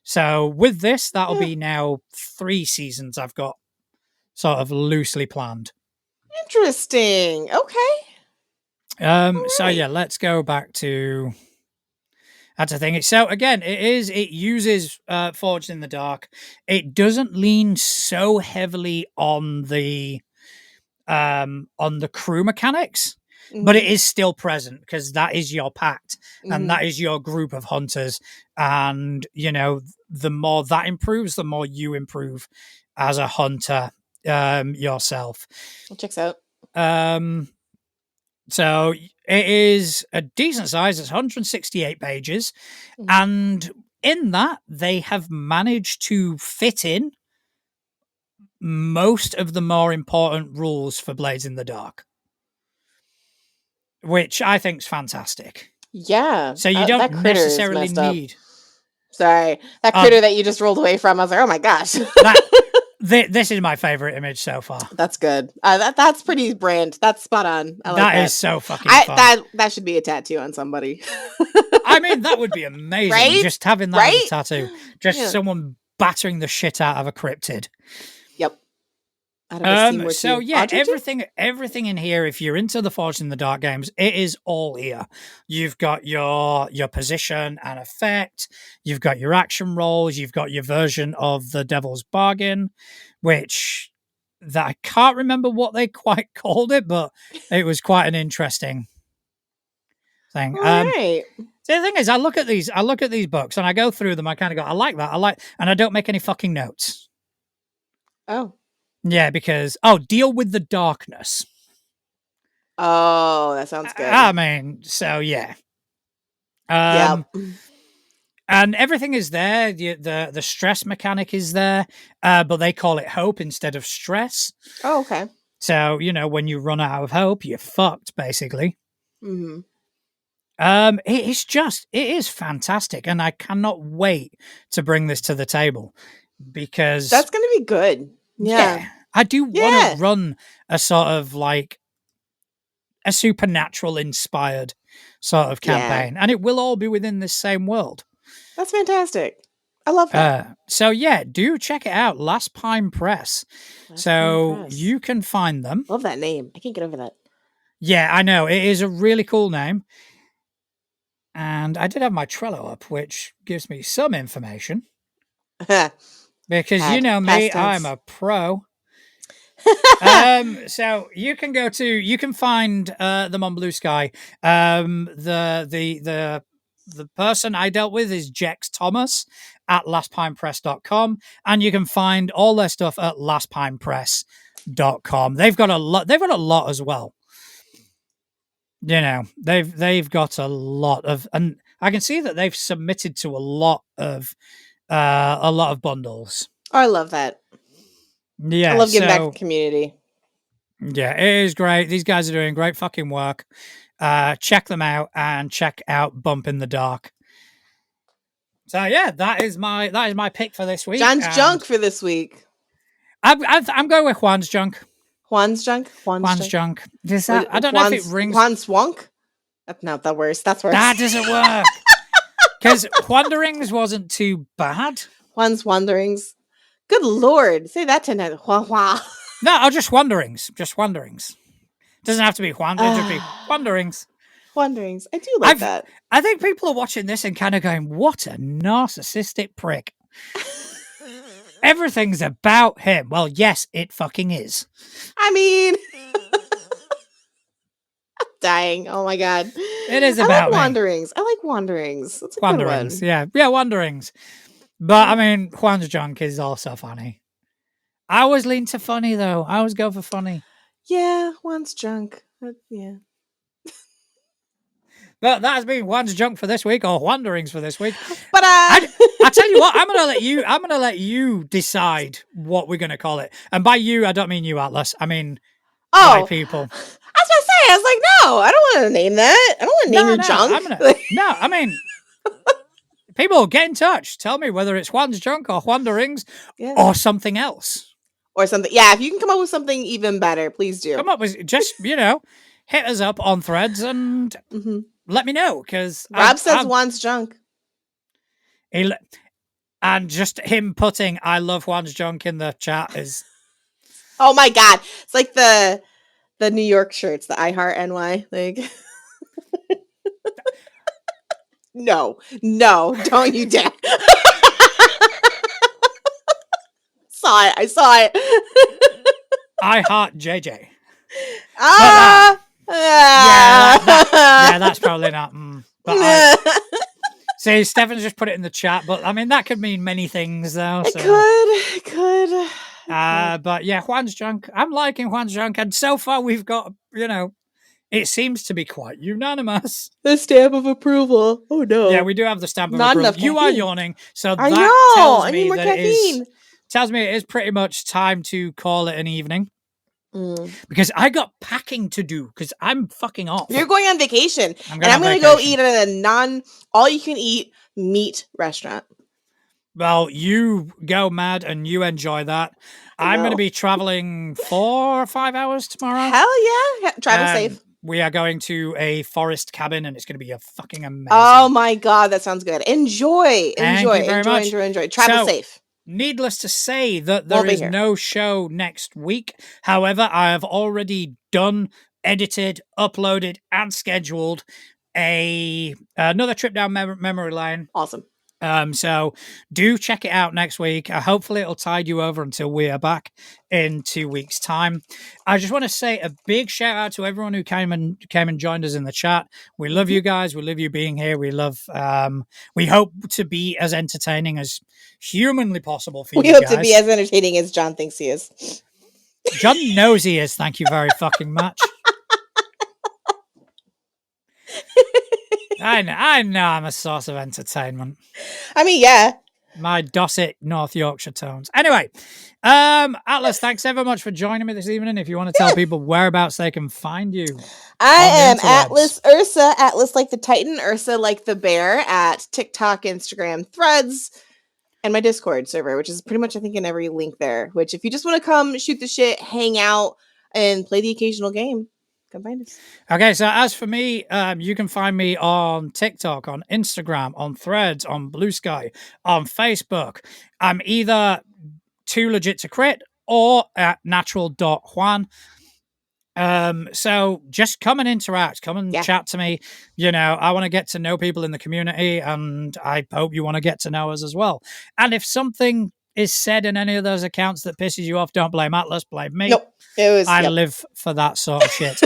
So with this, that'll be now 3 seasons I've got sort of loosely planned. Interesting. Okay. So yeah, let's go back to That's the thing. So again, it uses Forged in the Dark. It doesn't lean so heavily on the crew mechanics, but it is still present because that is your pact and that is your group of hunters. And the more that improves, the more you improve as a hunter yourself. It checks out. So it is a decent size. It's 168 pages, and in that they have managed to fit in most of the more important rules for Blades in the Dark, which I think is fantastic. Yeah. So you don't necessarily need. Sorry, that critter that you just rolled away from. I was like, oh my gosh. This is my favorite image so far. That's good. That's pretty brand. That's spot on. I like that. That is so fucking fun. That should be a tattoo on somebody. I mean, that would be amazing. Right? Just having that as a tattoo. Just someone battering the shit out of a cryptid. Yep. So yeah, everything in here, if you're into the Forged in the Dark games, it is all here. You've got your position and effect, you've got your action rolls, you've got your version of the Devil's Bargain, which that I can't remember what they quite called it, but it was quite an interesting thing. All right. So the thing is, I look at these books and I go through them, I kind of go, I like that, and I don't make any fucking notes. Oh. Yeah, because deal with the darkness. Oh, that sounds good. I mean, so yeah. Yeah. And everything is there. The stress mechanic is there, but they call it hope instead of stress. Oh, okay. So when you run out of hope, you're fucked, basically. Mm-hmm. It is fantastic, and I cannot wait to bring this to the table because that's going to be good. Yeah. I do want to run a sort of like a supernatural inspired sort of campaign, and it will all be within this same world. That's fantastic. I love that. So yeah, do check it out. Last Pine Press. You can find them. Love that name. I can't get over that. Yeah, I know. It is a really cool name. And I did have my Trello up, which gives me some information. Because you know me, I'm a pro. So you can find them on Blue Sky. The person I dealt with is Jex Thomas at lastpinepress.com, and you can find all their stuff at lastpinepress.com. They've got a lot as well. They've got a lot of, and I can see that they've submitted to a lot of bundles. Oh, I love that. Yeah, I love giving back to the community. Yeah, it is great. These guys are doing great fucking work. Check them out and check out Bump in the Dark. So yeah, that is my pick for this week. John's junk for this week. I'm going with Juan's junk. Juan's junk. Juan's junk. I don't know if it rings. Juan's swunk. No, that's worse. That's worse. That doesn't work. Because Wanderings wasn't too bad. Juan's Wanderings. Good Lord. Say that 10 times. No, just Wanderings. Just Wanderings. Doesn't have to be Juan. It just be Wanderings. Wanderings. I do like that. I think people are watching this and kind of going, what a narcissistic prick. Everything's about him. Well, yes, it fucking is. I mean... I'm dying. Oh my God. It is about Wanderings. I like Wanderings. That's a Wanderings. good one. Yeah, Wanderings. But I mean, Juan's junk is also funny. I always lean to funny though. I always go for funny. Yeah, Juan's junk. Yeah. But that has been Juan's junk for this week, or Wanderings for this week. But I tell you what, I'm gonna let you decide what we're gonna call it. And by you, I don't mean you, Atlas. I mean by people. I was gonna say, I was like, no, I don't want to name that. I don't want to name your junk. I mean, people get in touch. Tell me whether it's Juan's junk or Wanderings or something else. Or something. Yeah, if you can come up with something even better, please do. Come up with just, hit us up on Threads and let me know. Because Rob says Juan's junk. And just him putting I love Juan's junk in the chat is... Oh my God. It's like the New York shirts, the I Heart NY. Like... No, don't you dare. I saw it. I heart JJ. Ah, that's probably not. See, Stefan's just put it in the chat, but I mean that could mean many things, though. It could. But yeah, Juan's Junk. I'm liking Juan's Junk, and so far we've got, it seems to be quite unanimous. The stamp of approval. Oh no! Yeah, we do have the stamp of Not approval. enough You are caffeine. yawning, so I that know. tells I me need more that caffeine. tells me it is pretty much time to call it an evening. Because I got packing to do because I'm fucking off. You're going on vacation, I'm going to go eat at a all-you-can-eat meat restaurant. Well, you go mad and you enjoy that. I'm going to be traveling 4 or 5 hours tomorrow. Hell yeah. Travel safe. We are going to a forest cabin and it's going to be a fucking amazing. Oh my God, that sounds good. Enjoy. Travel safe. Needless to say that there is no show next week. However, I have already done, edited, uploaded, and scheduled another trip down memory lane. Awesome. So do check it out next week. Hopefully it'll tide you over until we are back in 2 weeks' time. I just want to say a big shout out to everyone who came and joined us in the chat. We love you guys. We love you being here. We love we hope to be as entertaining as humanly possible for you guys. We hope to be as entertaining as John thinks he is. John knows he is. Thank you very fucking much. I know I'm a source of entertainment. I mean, yeah. My Dorset, North Yorkshire tones. Anyway, Atlas, thanks ever much for joining me this evening. If you want to tell people whereabouts they can find you. I am Atlas Ursa, Atlas like the Titan, Ursa like the bear, at TikTok, Instagram, Threads, and my Discord server, which is pretty much, I think, in every link there. Which, if you just want to come shoot the shit, hang out, and play the occasional game, come find us. Okay, so as for me, you can find me on TikTok, on Instagram, on Threads, on Blue Sky, on Facebook. I'm either too legit to crit or at natural.juan. So just come and interact, come and chat to me. I want to get to know people in the community, and I hope you want to get to know us as well. And if something is said in any of those accounts that pisses you off, don't blame Atlas, blame me. Nope. I live for that sort of shit.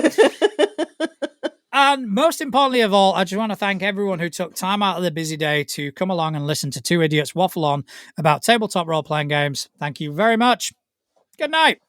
And most importantly of all, I just want to thank everyone who took time out of their busy day to come along and listen to two idiots waffle on about tabletop role-playing games. Thank you very much. Good night.